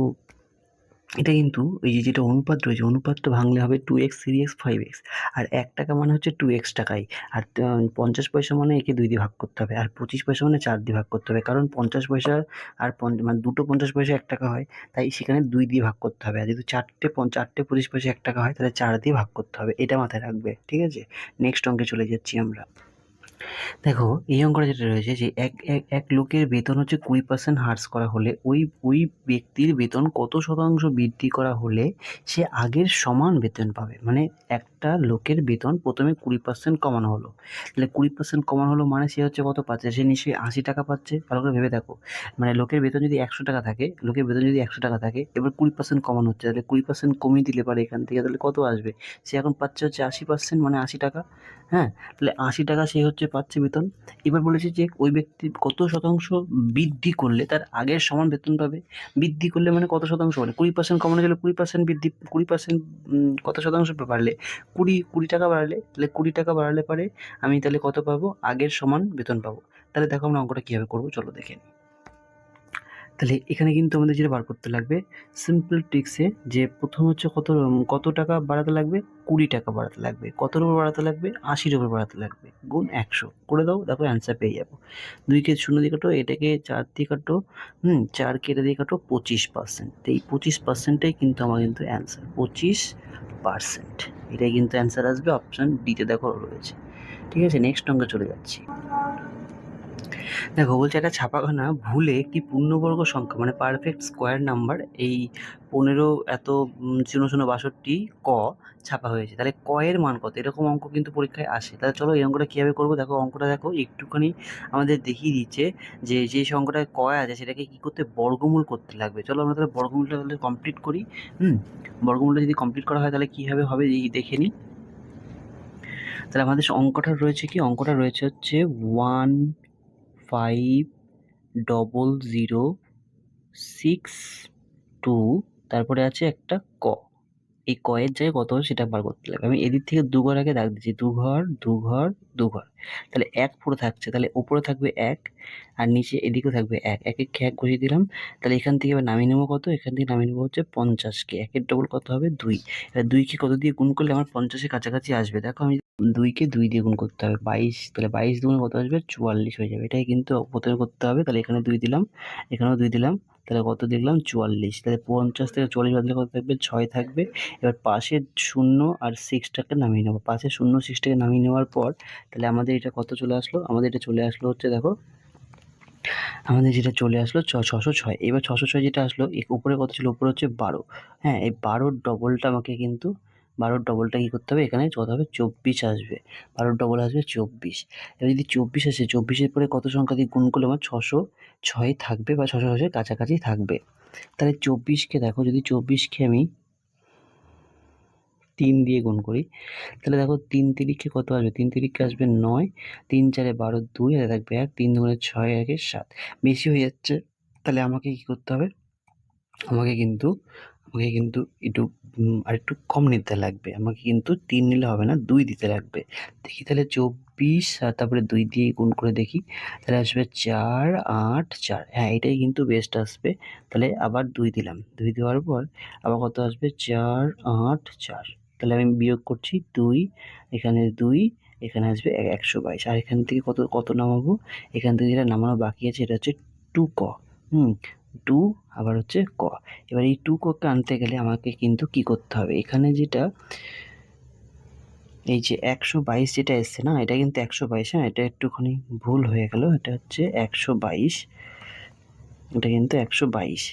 এটা কিন্তু ওই যে যেটা অনুপাত রয়েছে, অনুপাতটা ভাঙলে হবে 2x, 3x, 5x। আর 1 টাকা মানে হচ্ছে 2x টাকাই। আর 50 পয়সা মানে একে 2 দিয়ে ভাগ করতে হবে। আর 25 পয়সা মানে 4 দিয়ে ভাগ করতে হবে। কারণ 50 পয়সা আর মানে দুটো 50 পয়সা 1 টাকা হয়। তাই সেখানে 2 দিয়ে ভাগ করতে হবে। আর যেহেতু 4টে 25 পয়সা 1 টাকা হয়, তাহলে 4 দিয়ে ভাগ করতে হবে। এটা মাথায় রাখবে। ঠিক আছে? নেক্সট অঙ্কে চলে যাচ্ছি আমরা। দেখো এই অঙ্কটা যেটা রয়েছে যে এক লোকের বেতন হচ্ছে 20% হ্রাস করা হলে ওই ব্যক্তির বেতন কত শতাংশ বৃদ্ধি করা হলে সে আগের সমান বেতন পাবে? মানে একটা লোকের বেতন প্রথমে 20% কমানো হলো, তাহলে 20% কমানো হলো মানে সে হচ্ছে কত পাচ্ছে? সে নিশ্চয়ই 80 টাকা পাচ্ছে। ভালো করে ভেবে দেখো, মানে লোকের বেতন যদি 100 টাকা থাকে, এবার 20% কমানো হচ্ছে, তাহলে 20% কমিয়ে দিলে পারে এখান থেকে, তাহলে কত আসবে? সে এখন পাচ্ছে হচ্ছে 80%, মানে 80 টাকা। হ্যাঁ, তাহলে 80 টাকা সে হচ্ছে পাচ্ছে বেতন। এবার বলেছে যে ওই ব্যক্তি কত শতাংশ বৃদ্ধি করলে তার আগের সমান বেতন পাবে? বৃদ্ধি করলে মানে কত শতাংশ? মানে 20% কমানো গেলে 20% বৃদ্ধি, 20% কত শতাংশ বাড়লে? 20 টাকা বাড়ালে, তাহলে 20 টাকা বাড়ালে পারে আমি তাহলে কত পাবো? আগের সমান বেতন পাবো। তাহলে দেখো আমরা অঙ্কটা কিভাবে করবো চলো দেখে নিই। তাহলে এখানে কিন্তু আমাদের যেটা বার করতে লাগবে সিম্পল ট্রিক্সে, যে প্রথম হচ্ছে কত টাকা বাড়াতে লাগবে? 20 টাকা বাড়াতে লাগবে। কতর উপর বাড়াতে লাগবে? 80-র উপর বাড়াতে লাগবে। গুণ 100 করে দাও, দেখো অ্যান্সার পেয়ে যাবো। 2কে 0 দিয়ে কাটো, এটাকে 4 দিয়ে কাটো, 4 কে এটা দিয়ে কাটো, 25%। তো এই 25%টাই কিন্তু আমার কিন্তু অ্যান্সার, 25%। এটাই কিন্তু অ্যান্সার আসবে, অপশন ডিতে দেখো রয়েছে। ঠিক আছে, নেক্সট অঙ্কে চলে যাচ্ছি। দেখো বলছে একটা ছাপাখানা ভুলে একটি পূর্ণবর্গ সংখ্যা মানে পারফেক্ট স্কোয়ার নাম্বার এই 15 এত 0062 ক ছাপা হয়েছে। তাহলে ক এর মান কত? এরকম অঙ্ক কিন্তু পরীক্ষায় আসে। তাহলে চলো এই অঙ্কটা কীভাবে করবো। দেখো অঙ্কটা দেখো একটুখানি আমাদের দেখিয়ে দিচ্ছে যে সংখ্যাটায় ক আছে সেটাকে কী করতে? বর্গমূল করতে লাগবে। চলো আমরা তাহলে বর্গমূলটা তাহলে কমপ্লিট করি। বর্গমূলটা যদি কমপ্লিট করা হয় তাহলে কীভাবে হবে দেখে নিই। তাহলে আমাদের অঙ্কটা রয়েছে কি? অঙ্কটা রয়েছে হচ্ছে 15006 2, তারপরে আছে একটা ক। এই ক এর জায়গায় কত হবে সেটা বার করতে লাগবে। আমি এদিক থেকে 2 ঘর আগে দাগ দিচ্ছি, 2 ঘর 2 ঘর 2 ঘর। তাহলে 1 পুরো থাকছে, তাহলে উপরে থাকবে 1 আর নিচে এদিকেও থাকবে 1, 1 এক বসিয়ে দিলাম। তাহলে এখান থেকে এবার নামিয়ে নেবো কত? এখান থেকে নামিয়ে নেবো হচ্ছে 50কে। 1-এর ডবল কত হবে? 2। এবার 2কে কত দিয়ে গুণ করলে আমার 50-এর কাছাকাছি আসবে? দেখো আমি 2কে 2 দিয়ে গুণ করতে হবে, 22। তাহলে 22 দুগুণে কত আসবে? 44 হয়ে যাবে। এটাই কিন্তু প্রথমে করতে হবে। তাহলে এখানে 2 দিলাম, এখানেও 2 দিলাম, তাহলে কত দেখলাম 44, তাহলে 50 থেকে 44 বাদ দিলে কত থাকবে 6 থাকবে। এবার পাশের 0 আর 6টাকে নামিয়ে নেবো, পাশের 0 6টাকে নামিয়ে নেওয়ার পর তাহলে আমাদের এটা কত চলে আসলো, আমাদের এটা চলে আসলো হচ্ছে দেখো আমাদের যেটা চলে আসলো 606। এবার 606 যেটা আসলো উপরে কত ছিল, উপরে হচ্ছে 12। হ্যাঁ, এই 12র ডবলটা আমাকে কিন্তু 12র ডবলটা কী করতে হবে, এখানে কত হবে 24 আসবে, 12র ডবল আসবে 24। এবার যদি 24 আসে, 24-এর পরে কত সংখ্যা দিয়ে গুণ করলে আমার 606 থাকবে বা 606-এর কাছাকাছি থাকবে। তাহলে 24কে দেখো, যদি 24কে আমি 3 দিয়ে গুণ করি তাহলে দেখো 3 তিরিখে কত আসবে, 3 তিরিখে আসবে 9, 3 4 12 2 হাতে থাকবে 1, 3 2 6 1 7, বেশি হয়ে যাচ্ছে। তাহলে আমাকে কি করতে হবে, আমাকে কিন্তু একটু আরেকটু কম নিতে লাগবে, আমাকে কিন্তু 3 নিলে হবে না, 2 দিতে লাগবে। দেখি তাহলে 24 আর তারপরে 2 দিয়ে গুণ করে দেখি, তাহলে আসবে 4 8 4। হ্যাঁ, এটাই কিন্তু বেস্ট আসবে। তাহলে আবার 2 দিলাম, 2 দেওয়ার পর আবার কত আসবে 4 8 4। তাহলে আমি বিয়োগ করছি 2, এখানে 2, এখানে আসবে 122। আর এখান থেকে কত নামাবো, এখান থেকে যেটা নামানো বাকি আছে এটা হচ্ছে 2 ক। 2 আবার হচ্ছে ক। এবার এই 2 ককে আনতে গেলে আমাকে কিন্তু কি করতে হবে, এখানে যেটা এই যে 122 যেটা এসছে না, এটা কিন্তু 122। হ্যাঁ, এটা একটুখানি ভুল হয়ে গেল, এটা হচ্ছে 122, এটা কিন্তু 122।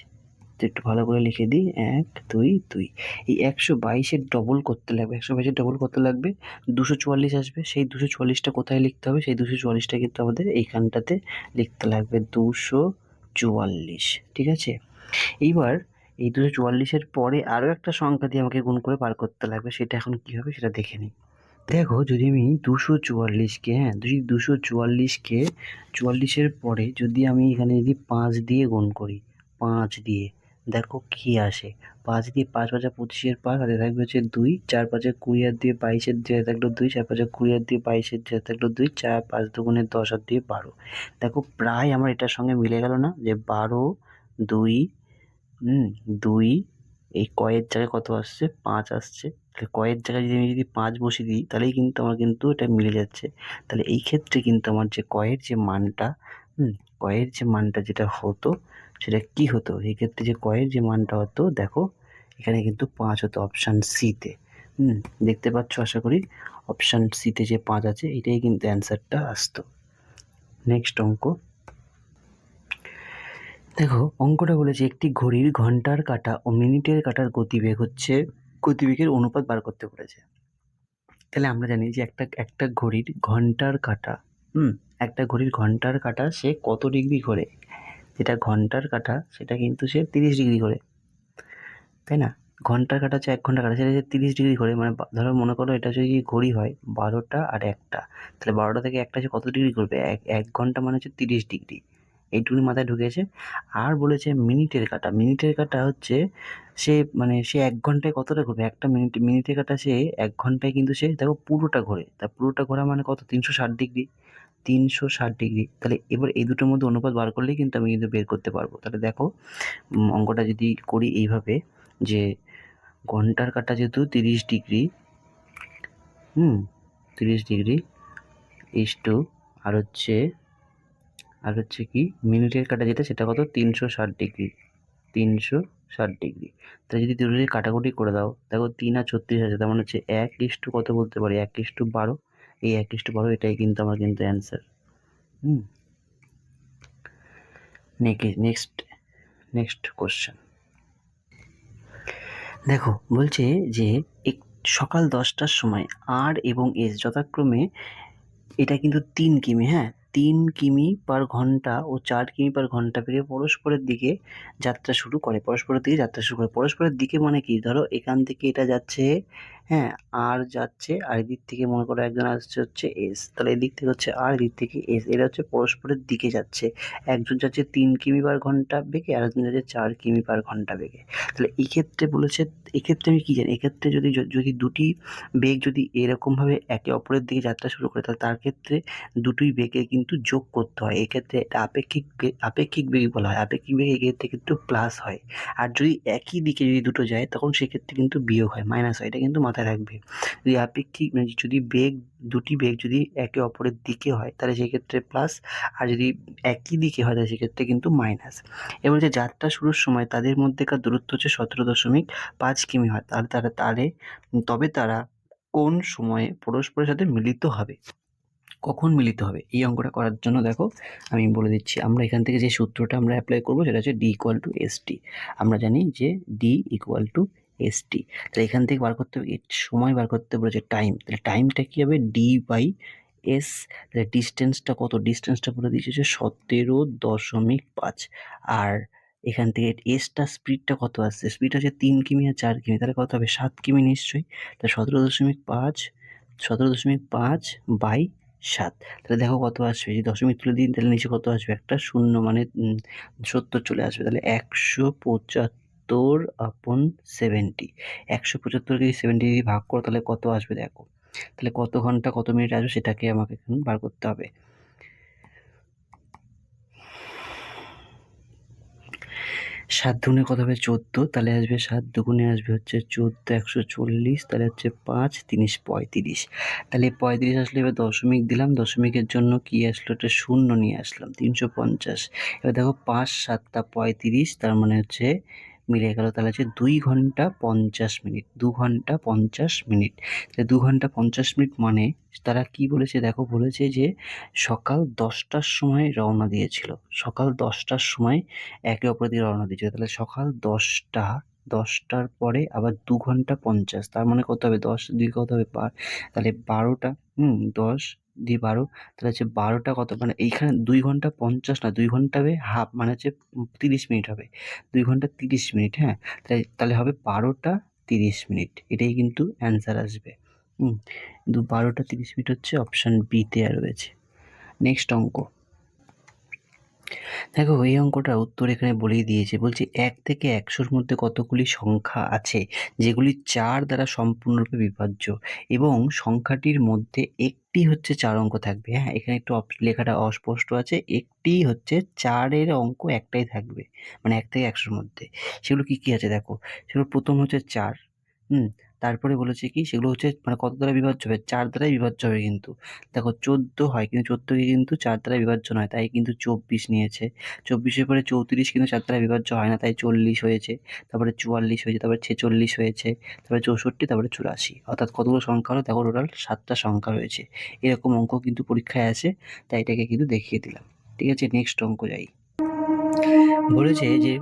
তো একটু ভালো করে লিখে দিই, 1 2 2। এই 122-এর ডবল করতে লাগবে, 122-এর ডবল করতে লাগবে 244 আসবে। সেই 244টা কোথায় লিখতে হবে, সেই 244টা কিন্তু আমাদের এইখানটাতে লিখতে লাগবে 244, ঠিক আছে। এইবার এই 244-এর পরে আরও একটা সংখ্যা দিয়ে আমাকে গুণ করে বার করতে লাগবে, সেটা এখন কী হবে সেটা দেখে নিই। দেখো, যদি আমি 244-কে, হ্যাঁ, যদি 244-কে 44-এর পরে যদি আমি এখানে যদি 5 দিয়ে গুণ করি, 5 দিয়ে দেখো কী আসে। 5 দিয়ে 5 5 25-এর 5 হাতে থাকবে হচ্ছে 2, 4 5 20 আর দিয়ে 22-এর দিয়ে থাকলো 2, 4 5 20 আর দিয়ে 22-এর দিয়ে থাকলো 2, 4 5 2 10 আর দিয়ে 12। দেখো প্রায় আমার এটার সঙ্গে মিলে গেল না, যে 12 2 2, এই কয়ের জায়গায় কত আসছে 5 আসছে। তাহলে কয়ের জায়গায় যদি আমি 5 বসিয়ে দিই তাহলেই কিন্তু আমার কিন্তু এটা মিলে যাচ্ছে। তাহলে এই ক্ষেত্রে কিন্তু আমার যে কয়ের যে মানটা, কয়ের যে মানটা যেটা হতো সেটা কি হতো, এই ক্ষেত্রে যে কয়ের যে মানটা হতো দেখো এখানে কিন্তু 5 হতো অপশান সিতে। দেখতে পাচ্ছ আশা করি, অপশান সিতে যে 5 আছে এটাই কিন্তু অ্যান্সারটা আসতো। নেক্সট অঙ্ক দেখো, অঙ্কটা বলেছে একটি ঘড়ির ঘন্টার কাঁটা ও মিনিটের কাঁটার গতিবেগের অনুপাত বার করতে বলেছে। তাহলে আমরা জানি যে একটা ঘড়ির ঘন্টার কাঁটা, একটা ঘড়ির ঘন্টার কাঁটা সে কত ডিগ্রি ঘোরে, যেটা ঘন্টার কাঁটা সেটা কিন্তু সে 30 ডিগ্রি ঘোরে, তাই না। ঘন্টার কাঁটা হচ্ছে 1 ঘন্টার কাঁটা, সেটা 30 ডিগ্রি ঘোরে। মানে ধরো মনে করো এটা যদি ঘড়ি হয় 12টা আর 1টা, তাহলে 12টা থেকে 1টা সে কত ডিগ্রি ঘুরবে, 1 ঘন্টা মানে হচ্ছে 30 ডিগ্রি। এইটুকুনি মাথায় ঢুকেছে। আর বলেছে মিনিটের কাঁটা, মিনিটের কাঁটা হচ্ছে সে 1 ঘন্টায় কতটা ঘুরবে, একটা মিনিটের কাঁটা সে 1 ঘন্টায় কিন্তু সে দেখো পুরোটা ঘোরে, তা পুরোটা ঘোরা মানে কত 360 ডিগ্রি, 360 ডিগ্রি। তাহলে এবার এই দুটোর মধ্যে অনুপাত বার করলেই কিন্তু আমি কিন্তু বের করতে পারবো। তাহলে দেখো অঙ্কটা যদি করি এইভাবে, যে ঘন্টার কাঁটা যেহেতু 30 ডিগ্রি, 30 ডিগ্রি ইস্টু আর হচ্ছে কি মিনিটের কাঁটা যেটা সেটা কত 360 ডিগ্রি, 360 ডিগ্রি। তাহলে যদি দুটোকে কাটাকুটি করে দাও, দেখো 3 আর 36 আছে, তার মানে হচ্ছে 1 ইস্টু কত বলতে পারি, 1 ইস্টু 12। এই 1 ইস্টু 12 এটাই কিন্তু আমার কিন্তু অ্যান্সার। নেক্সট কোশ্চেন দেখো, বলছে যে সকাল 10টার সময় আর এবং এস যথাক্রমে, এটা কিন্তু 3 কিমি, হ্যাঁ, 3 কিমি পার ঘন্টা ও 4 কিমি পার ঘন্টা বেগে পরস্পরের দিকে যাত্রা শুরু করে। পরস্পরের দিকে মানে কি, ধরো এখান থেকে এটা যাচ্ছে, হ্যাঁ, আর যাচ্ছে, আর এদিক থেকে মনে করো একজন আসছে হচ্ছে এস, তাহলে এদিক থেকে হচ্ছে আর, এদিক থেকে এস, এরা হচ্ছে পরস্পরের দিকে যাচ্ছে। একজন যাচ্ছে 3 কিমি পার ঘন্টা বেগে আর একজন যাচ্ছে 4 কিমি পার ঘন্টা বেগে। তাহলে এই ক্ষেত্রে বলেছে, এক্ষেত্রে আমি কি জানি, এক্ষেত্রে যদি দুটি বেগ যদি এরকমভাবে একে অপরের দিকে যাত্রা শুরু করে, তাহলে তার ক্ষেত্রে দুটোই বেগে কিন্তু যোগ করতে হয়। এক্ষেত্রে এটা আপেক্ষিক বেগ বলা হয়। আপেক্ষিক বেগ এক্ষেত্রে কিন্তু প্লাস হয়। আর যদি একই দিকে যদি দুটো যায় তখন সেক্ষেত্রে কিন্তু বিয়োগ হয়, মাইনাস হয়। এটা কিন্তু মাথায় মাথায় রাখবে। যদি আপেক্ষিক মানে যদি বেগ, দুটি বেগ যদি একে অপরের দিকে হয় তাহলে সেক্ষেত্রে প্লাস, আর যদি একই দিকে হয় তাহলে সেক্ষেত্রে কিন্তু মাইনাস। এবার যে যাত্রা শুরুর সময় তাদের মধ্যেকার দূরত্ব হচ্ছে 17.5 কিমি হয়, তবে তারা কোন সময়ে পরস্পরের সাথে মিলিত হবে? কখন মিলিত হবে? এই অঙ্কটা করার জন্য দেখো আমি বলে দিচ্ছি, আমরা এখান থেকে যে সূত্রটা আমরা অ্যাপ্লাই করবো সেটা হচ্ছে ডি ইকুয়াল টু এসটি। আমরা জানি যে ডি ইকুয়াল টু এসটি, তাহলে এখান থেকে বার করতে হবে, সময় বার করতে বলেছে টাইম, তাহলে টাইমটা কি হবে? D by S. তাহলে ডিস্টেন্সটা কত? ডিস্টেন্সটা বলে দিয়েছে যে 17.5, আর এখান থেকে এসটা স্পিডটা কত আসছে? স্পিড হচ্ছে 3 কিমি আর 4 কিমি, তাহলে কত হবে? 7 কিমি নিশ্চয়ই। তাহলে 17.5 বাই 7, তাহলে দেখো কত আসবে? যদি দশমিক তুলে দিই তাহলে নিচে কত আসবে? একটা শূন্য, মানে 70 চলে আসবে। তাহলে 175/70, 175 যদি 70 দিয়ে ভাগ করো তাহলে কত আসবে দেখো। তাহলে কত ঘন্টা কত মিনিট আসবে সেটাকে আমাকে এখন বার করতে হবে। 7 দুগুণে কত হবে? 14, তাহলে আসবে 7 দুগুণে আসবে হচ্ছে 14, 140, তাহলে হচ্ছে 5 3 35। তাহলে 35 আসলে এবার দশমিক দিলাম, দশমিকের জন্য কি আসলো? একটা শূন্য নিয়ে আসলাম, 350। এবার দেখো 5 7 35, তার মানে হচ্ছে মিলে গেল, তাহলে হচ্ছে 2 ঘন্টা 50 মিনিট, 2 ঘন্টা 50 মিনিট। তাহলে 2 ঘন্টা 50 মিনিট মানে তারা কি বলেছে দেখো, বলেছে যে সকাল 10টার সময় রওনা দিয়েছিল, সকাল 10টার সময় একে অপরের দিকে রওনা দিয়েছিল। তাহলে সকাল 10টার পরে আবার 2 ঘন্টা 50, তার মানে কত হবে? 10 দিয়ে কত হবে? তাহলে 12টা, 10 দিয়ে 12, তাহলে হচ্ছে 12টা কত? মানে এইখানে 2 ঘন্টা 50 না, 2 ঘন্টা হবে হাফ, মানে হচ্ছে 30 মিনিট হবে, 2 ঘন্টা 30 মিনিট। হ্যাঁ, তাহলে হবে 12টা 30 মিনিট, এটাই কিন্তু অ্যান্সার আসবে। 12টা 30 মিনিট হচ্ছে অপশান বিতে রয়েছে। নেক্সট অঙ্ক দেখো, এই অঙ্কটার উত্তর এখানে বলেই দিয়েছে, বলছে 1 থেকে 100-র মধ্যে কতগুলি সংখ্যা আছে যেগুলি 4 দ্বারা সম্পূর্ণরূপে বিভাজ্য এবং সংখ্যাটির মধ্যে একটি হচ্ছে 4 অঙ্ক থাকবে। হ্যাঁ, এখানে একটু লেখাটা অস্পষ্ট আছে, একটি হচ্ছে 4-এর অঙ্ক একটাই থাকবে, মানে 1 থেকে 100-র মধ্যে। সেগুলো কি কি আছে দেখো, সেগুলো প্রথম হচ্ছে 4, তারপরে বলেছে কি সেগুলো হচ্ছে মানে কত দ্বারা বিভাজ্য হবে? 4 দ্বারাই বিভাজ্য হবে কিন্তু। দেখো 14 হয়, কিন্তু 14কে কিন্তু 4 দ্বারা বিভাজ্য নয়, তাই কিন্তু 24 নিয়েছে। 24-এর পরে 34 কিন্তু 4 দ্বারা বিভাজ্য হয় না, তাই 40 হয়েছে। তারপরে 44 হয়েছে, তারপরে 46 হয়েছে, তারপরে 64, তারপরে 84। অর্থাৎ কতগুলো সংখ্যা হলো দেখো, টোটাল 7টা সংখ্যা রয়েছে। এরকম অঙ্ক কিন্তু পরীক্ষায় আসে, তাই এটাকে কিন্তু দেখিয়ে দিলাম। ঠিক আছে, নেক্সট অঙ্ক যাই। বলেছে যে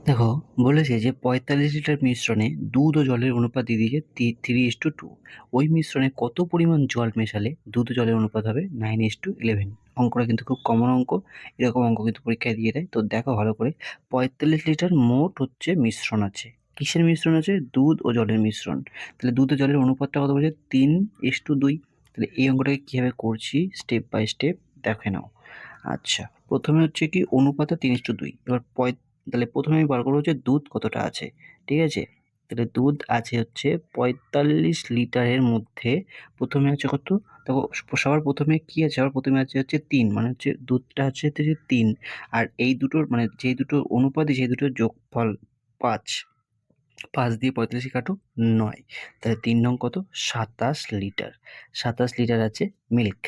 দেখো, বলেছে যে 45 লিটার মিশ্রণে দুধ ও জলের অনুপাত দিয়ে দিয়েছে 3:2। ওই মিশ্রণে কত পরিমাণ জল মেশালে দুধ ও জলের অনুপাত হবে 9:11? অঙ্কটা কিন্তু খুব কমন অঙ্ক, এরকম অঙ্ক কিন্তু পরীক্ষায় দিয়ে দেয়। তো দেখো ভালো করে, 45 লিটার মোট হচ্ছে মিশ্রণ আছে। কিসের মিশ্রণ আছে? দুধ ও জলের মিশ্রণ। তাহলে দুধ ও জলের অনুপাতটা কত বলছে? 3:2। তাহলে এই অঙ্কটাকে কীভাবে করছি স্টেপ বাই স্টেপ দেখে নাও। আচ্ছা, প্রথমে হচ্ছে কি অনুপাতটা 3:2। এবার তাহলে প্রথমে আমি বার করবো হচ্ছে দুধ কতটা আছে, ঠিক আছে? তাহলে দুধ আছে হচ্ছে 45 লিটারের মধ্যে, প্রথমে আছে কত দেখো, সবার প্রথমে কি আছে? সবার প্রথমে আছে হচ্ছে 3, মানে হচ্ছে দুধটা আছে হচ্ছে 3, আর এই দুটোর মানে যেই দুটো অনুপাতই সেই দুটোর যোগফল 5, 5 দিয়ে 45 কাটো 9, তাহলে 3 নং কত? 27 লিটার। 27 লিটার আছে মিল্ক।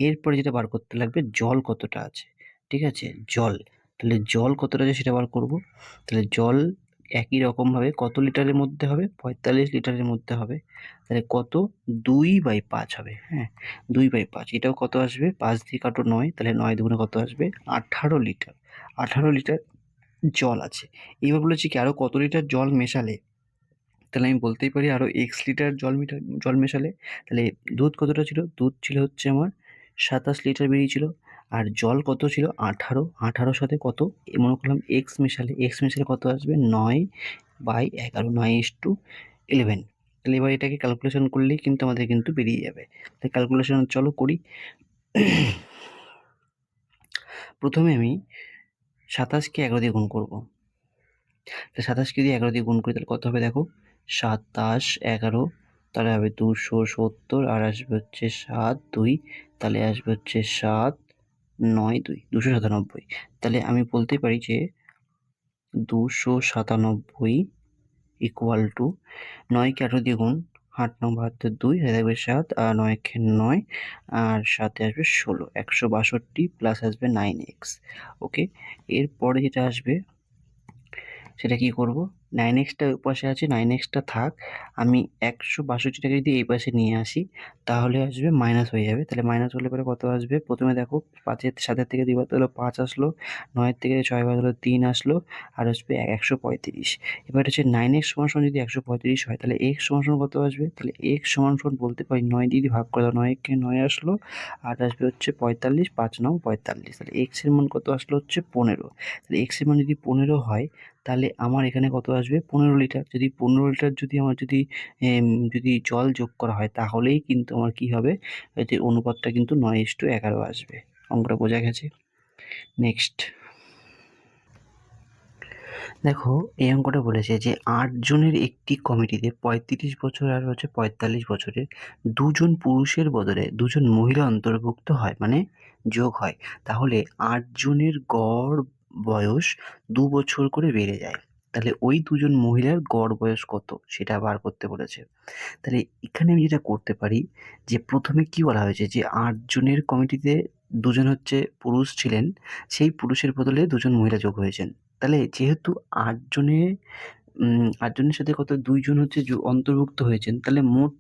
এরপরে যেটা বার করতে লাগবে জল কতটা আছে, ঠিক আছে? জল, তাহলে জল কতটা আছে সেটা বার করব। তাহলে জল একই রকমভাবে কত লিটারের মধ্যে হবে? 45 লিটারের মধ্যে হবে। তাহলে কত? 2/5 হবে। হ্যাঁ, 2/5, এটাও কত আসবে? 5 দিয়ে কাটো 9, তাহলে 9 দুগুণে কত আসবে? 18 লিটার। 18 লিটার জল আছে। এবার বলেছি কি আরও কত লিটার জল মেশালে, তাহলে আমি বলতেই পারি আরও x লিটার জল মেশালে। তাহলে দুধ কতটা ছিল? দুধ ছিল হচ্ছে আমার 27 লিটার বেরিয়েছিল, আর জল কত ছিল? 18। 18-র সাথে কত মনে করলাম x মেশালে কত আসবে? 9/11, 9:11। তাহলে এবার এটাকে ক্যালকুলেশন করলেই কিন্তু আমাদের কিন্তু বেরিয়ে যাবে। তাই ক্যালকুলেশন চলো করি। প্রথমে আমি 27কে 11 দিয়ে গুণ করবো। তাহলে 27কে যদি 11 দিয়ে গুণ করি তাহলে কত হবে দেখো, 27 11, তাহলে হবে 270, আর আসবে হচ্ছে 7 2, তাহলে আসবে হচ্ছে 7 9 2, 297। তাহলে আমি বলতে পারি যে 297 ইকুয়াল টু 9 কে 18 দিয়ে গুণ, 8 9 72 2 হাতে থাকবে 7 আর 9 কে 9 আর সাথে আসবে 16, 162 প্লাস আসবে 9x। ওকে, এরপরে যেটা আসবে সেটা কি করব, 9x-টা ওই পাশে আছে, 9x-টা থাক, আমি 162টাকে যদি এই পাশে নিয়ে আসি তাহলে আসবে মাইনাস হয়ে যাবে। তাহলে মাইনাস হলে পরে কত আসবে, প্রথমে দেখো 5-এর 7-এর থেকে 2 বাদ হলো 5 আসলো, 9-এর থেকে 6 বাদ হলো 3 আসলো, আর আসবে 135। এবার হচ্ছে 9x সমান সমান যদি 135 হয় তাহলে x সমান সমান কত আসবে, তাহলে x সমান সমান বলতে পারি 9 দিয়ে যদি ভাগ করে দাও, 9-কে 9 আসলো, আর আসবে হচ্ছে 45, 5 9 45, তাহলে x এর মান কত আসলো হচ্ছে 15। তাহলে x এর মান যদি 15 হয় তাহলে আমার এখানে কত আসবে, 15 লিটার। যদি 15 লিটার যদি আমার যদি জল যোগ করা হয় তাহলেই কিন্তু আমার কি হবে, যে অনুপাতটা কিন্তু 9:11 আসবে। অঙ্কটা বোঝা গেছে? নেক্সট দেখো, এই অঙ্কটা বলেছে যে 8 জনের একটি কমিটিতে 35 বছর আর হচ্ছে 45 বছরের 2 জন পুরুষের বদলে 2 জন মহিলা অন্তর্ভুক্ত হয়, মানে যোগ হয়। তাহলে 8 জনের গড় বয়স 2 বছর করে বেড়ে যায়। তাহলে ওই 2 জন মহিলার গড় বয়স কত সেটা বার করতে বলেছে। তাহলে এখানে আমি যেটা করতে পারি, যে প্রথমে কি বলা হয়েছে যে 8 জনের কমিটিতে 2 জন হচ্ছে পুরুষ ছিলেন, সেই পুরুষের বদলে 2 জন মহিলা যোগ হয়েছেন। তাহলে যেহেতু 8 জনে 8 জনের সাথে কত 2 জন হচ্ছে অন্তর্ভুক্ত হয়েছেন, তাহলে মোট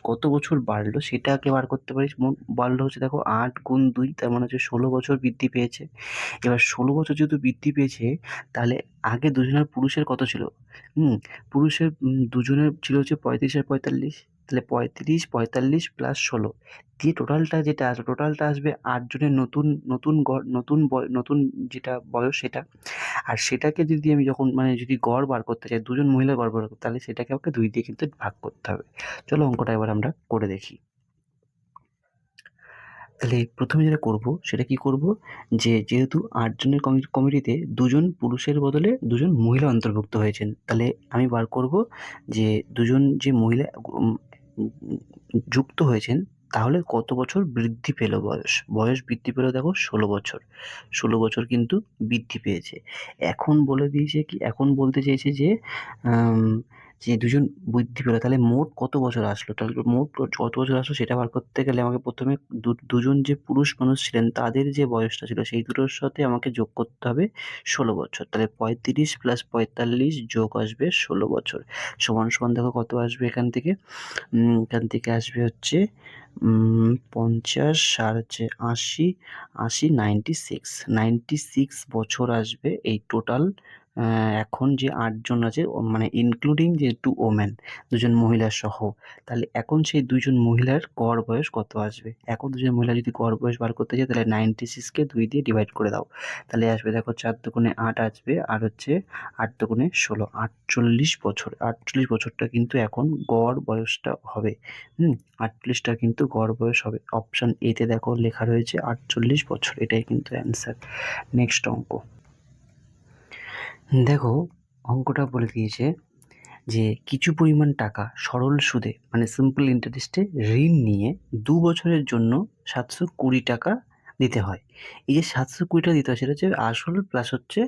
কত বছর বাড়লো সেটাকে বার করতে পারিস। মোট বাড়লো হচ্ছে দেখো 8 গুণ 2 তার মানে হচ্ছে 16 বছর বৃদ্ধি পেয়েছে। এবার 16 বছর যেহেতু বৃদ্ধি পেয়েছে তাহলে আগে দুজনের পুরুষের কত ছিল? পুরুষের দুজনের ছিল হচ্ছে 35 আর 45, তাহলে 35 45 প্লাস 16 দিয়ে টোটালটা যেটা আসবে, টোটালটা আসবে 8 জনের নতুন নতুন গড়, নতুন যেটা বয়স সেটা। আর সেটাকে যদি আমি যখন যদি গড় বার করতে চাই, 2 জন মহিলার গড় বার করতে, তাহলে সেটাকে আমাকে 2 দিয়ে কিন্তু ভাগ করতে হবে। চলো অঙ্কটা এবার আমরা করে দেখি। তাহলে প্রথমে যেটা করব সেটা কি করব, যে যেহেতু 8 জনের কমিটিতে 2 জন পুরুষের বদলে 2 জন মহিলা অন্তর্ভুক্ত হয়েছেন, তাহলে আমি বার করব যে 2 জন যে মহিলা যুক্ত হয়েছেন তাহলে কত বছর বৃদ্ধি পেল বয়স। বয়স বৃদ্ধি পেল দেখো 16 বছর। 16 বছর কিন্তু বৃদ্ধি পেয়েছে। এখন বলে দিয়েছে কি, এখন বলতে চেয়েছে যে আম যে 2 জন বৃদ্ধি পেল, তাহলে মোট কত বছর আসলো? তাহলে মোট কত বছর আসলো সেটা বার করতে গেলে আমাকে প্রথমে 2 জন যে পুরুষ মানুষ ছিলেন তাদের যে বয়সটা ছিল সেই দুটোর সাথে আমাকে যোগ করতে হবে 16 বছর। তাহলে 35 প্লাস 45 যোগ আসবে 16 বছর, সমান সমান দেখো কত আসবে এখান থেকে? এখান থেকে আসবে হচ্ছে 50 আর হচ্ছে 80, 80 96 বছর আসবে এই টোটাল। এখন যে 8 জন আছে মানে ইনক্লুডিং যে 2 ওমেন, 2 জন মহিলা সহ। তাহলে এখন সেই 2 জন মহিলার গড় বয়স কত আসবে? এখন 2 জন মহিলা যদি গড় বয়স বার করতে চাই তাহলে 96 কে 2 দিয়ে ডিভাইড করে দাও। তাহলে আসবে দেখো 4 দুগুণে 8 আসবে, আর হচ্ছে 8 দুগুণে 16, 48 বছর। 48 বছরটা কিন্তু এখন গড় বয়সটা হবে। 48টা কিন্তু গড় বয়স হবে। অপশন এ তে দেখো লেখা রয়েছে 48 বছর, এটাই কিন্তু অ্যান্সার। নেক্সট অঙ্ক দেখো, অঙ্কটা বলে দিয়েছে যে কিছু পরিমাণ টাকা সরল সুদে মানে সিম্পল ইন্টারেস্টে ঋণ নিয়ে 2 বছরের জন্য 720 টাকা দিতে হয়। এই যে 720 টাকা দিতে হয় সেটা হচ্ছে আসল প্লাস হচ্ছে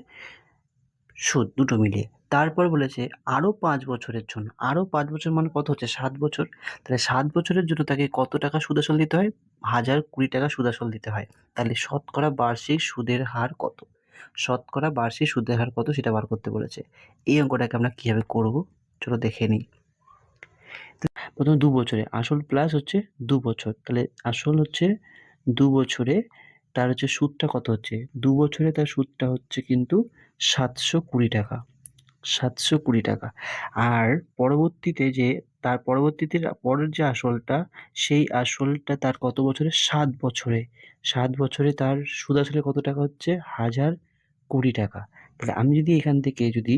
সুদ দুটো মিলিয়ে। তারপর বলেছে আরো 5 বছরের জন্য, আরো 5 বছর মানে কত হচ্ছে? 7 বছর। তাহলে 7 বছরের জন্য তাকে কত টাকা সুদ আসল দিতে হয়? 1020 টাকা সুদ আসল দিতে হয়। তাহলে শতকরা বার্ষিক সুদের হার কত? শতকরা বার্ষিক সুদের হার কত সেটা বার করতে বলেছে। এই অঙ্কটাকে আমরা কিভাবে করব চলো দেখে নিই। প্রথমে 2 বছরে আসল প্লাস হচ্ছে 2 বছর, তাহলে আসল হচ্ছে 2 বছরে, তার হচ্ছে সুদটা কত হচ্ছে? 2 বছরে তার সুদটা হচ্ছে কিন্তু 720 টাকা। 720 টাকা। আর পরবর্তীতে যে তার পরবর্তীতে পরের যে আসলটা, সেই আসলটা তার কত বছরে? 7 বছরে। 7 বছরে তার সুদ আসলে কত টাকা হচ্ছে? 1020 টাকা। তাহলে আমি যদি এখান থেকে যদি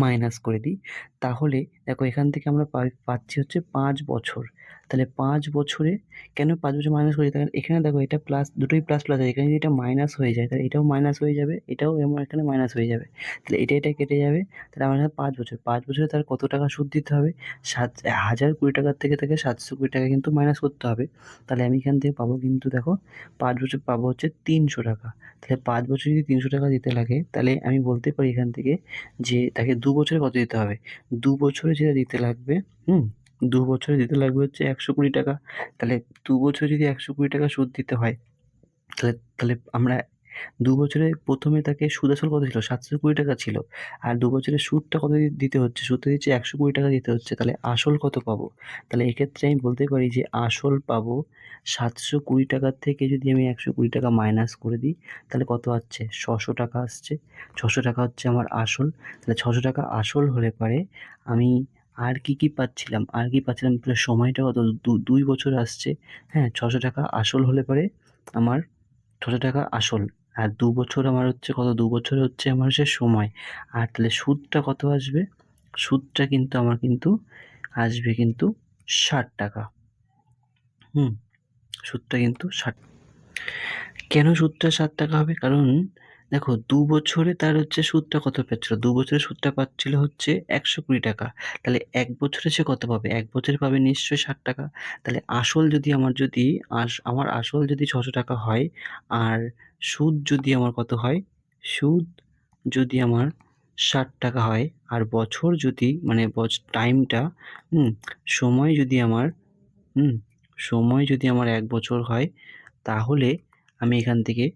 মাইনাস করে দিই তাহলে দেখো এখান থেকে আমরা পাচ্ছি হচ্ছে 5 বছর। তাহলে 5 বছরে কেন 5 বছর মাইনাস করেছি? কারণ এখানে দেখো এটা প্লাস, দুটোই প্লাস প্লাস আছে। এখানে যদি এটা মাইনাস হয়ে যায় তাহলে এটাও মাইনাস হয়ে যাবে, এটাও আমার এখানে মাইনাস হয়ে যাবে। তাহলে এটা কেটে যাবে। তাহলে আমার এখানে 5 বছর, 5 বছরে তার কত টাকা সুদ দিতে হবে? 1020 টাকার থেকে তাকে 720 টাকা কিন্তু মাইনাস করতে হবে। তাহলে আমি এখান থেকে পাবো কিন্তু দেখো 5 বছর পাবো হচ্ছে 300 টাকা। তাহলে 5 বছর যদি 300 টাকা দিতে লাগে তাহলে আমি বলতে পারি এখান থেকে যে তাকে 2 বছরে কত দিতে হবে? 2 বছরে যেটা দিতে লাগবে, 2 বছরে দিতে লাগবে হচ্ছে 120 টাকা। তাহলে 2 বছরে যদি 120 টাকা সুদ দিতে হয়, তাহলে আমরা 2 বছরে প্রথমে তাকে সুদ আসল কত ছিল? 720 টাকা ছিল। আর 2 বছরের সুদটা কত দিতে হচ্ছে? সুদটা দিচ্ছে 120 টাকা দিতে হচ্ছে। তাহলে আসল কত পাবো? তাহলে এক্ষেত্রে আমি বলতে পারি যে আসল পাবো 720 টাকার থেকে যদি আমি 120 টাকা মাইনাস করে দিই তাহলে কত আসছে? 600 টাকা আসছে। 600 টাকা হচ্ছে আমার আসল। তাহলে 600 টাকা আসল হলে পরে আমি আর কি পাচ্ছিলাম? তাহলে সময়টা কত? 2 বছর আসছে। হ্যাঁ, 600 টাকা আসল হলে পরে আমার 600 টাকা আসল। আর 2 বছর আমার হচ্ছে কত? 2 বছর হচ্ছে আমার হচ্ছে সময়। আর তাহলে সুদটা কত আসবে? সুদটা কিন্তু আমার আসবে 60 টাকা। সুদটা কিন্তু 60। কেন সুদটা 60 টাকা হবে? কারণ দেখো 2 বছরে তার হচ্ছে সুদটা কত পাচ্ছিল? 2 বছরে সুদটা পাচ্ছিল হচ্ছে 120 টাকা। তাহলে 1 বছরে সে কত পাবে? 1 বছরে পাবে নিশ্চয়ই 60 টাকা। তাহলে আসল যদি আমার আসল যদি 600 টাকা হয় আর সুদ যদি আমার কত হয়? সুদ যদি আমার 60 টাকা হয় আর বছর যদি মানে টাইমটা, সময় যদি আমার, সময় যদি আমার 1 বছর হয় তাহলে আমি এখান থেকে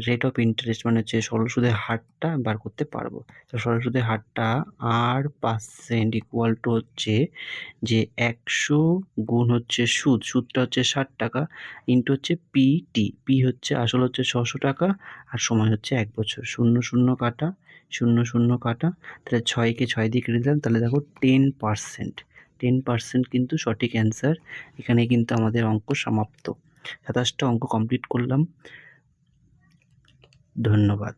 রেট অফ ইন্টারেস্ট মানে হচ্ছে সরল সুদের হারটা বার করতে পারবো। তো সরল সুদের হারটা R% ইকুয়াল টু হচ্ছে যে 100 গুণ হচ্ছে সুদটা হচ্ছে 60 টাকা ইন্টু হচ্ছে পিটি। পি হচ্ছে আসল হচ্ছে 600 টাকা আর সময় হচ্ছে 1 বছর। 0, 0 কাটা, 0, 0 কাটা। তাহলে 6কে 6 দিয়ে কেটে দিলাম। তাহলে দেখো 10%। 10% কিন্তু সঠিক অ্যান্সার। এখানে কিন্তু আমাদের অঙ্ক সমাপ্ত। 27টা অঙ্ক কমপ্লিট করলাম। ধন্যবাদ।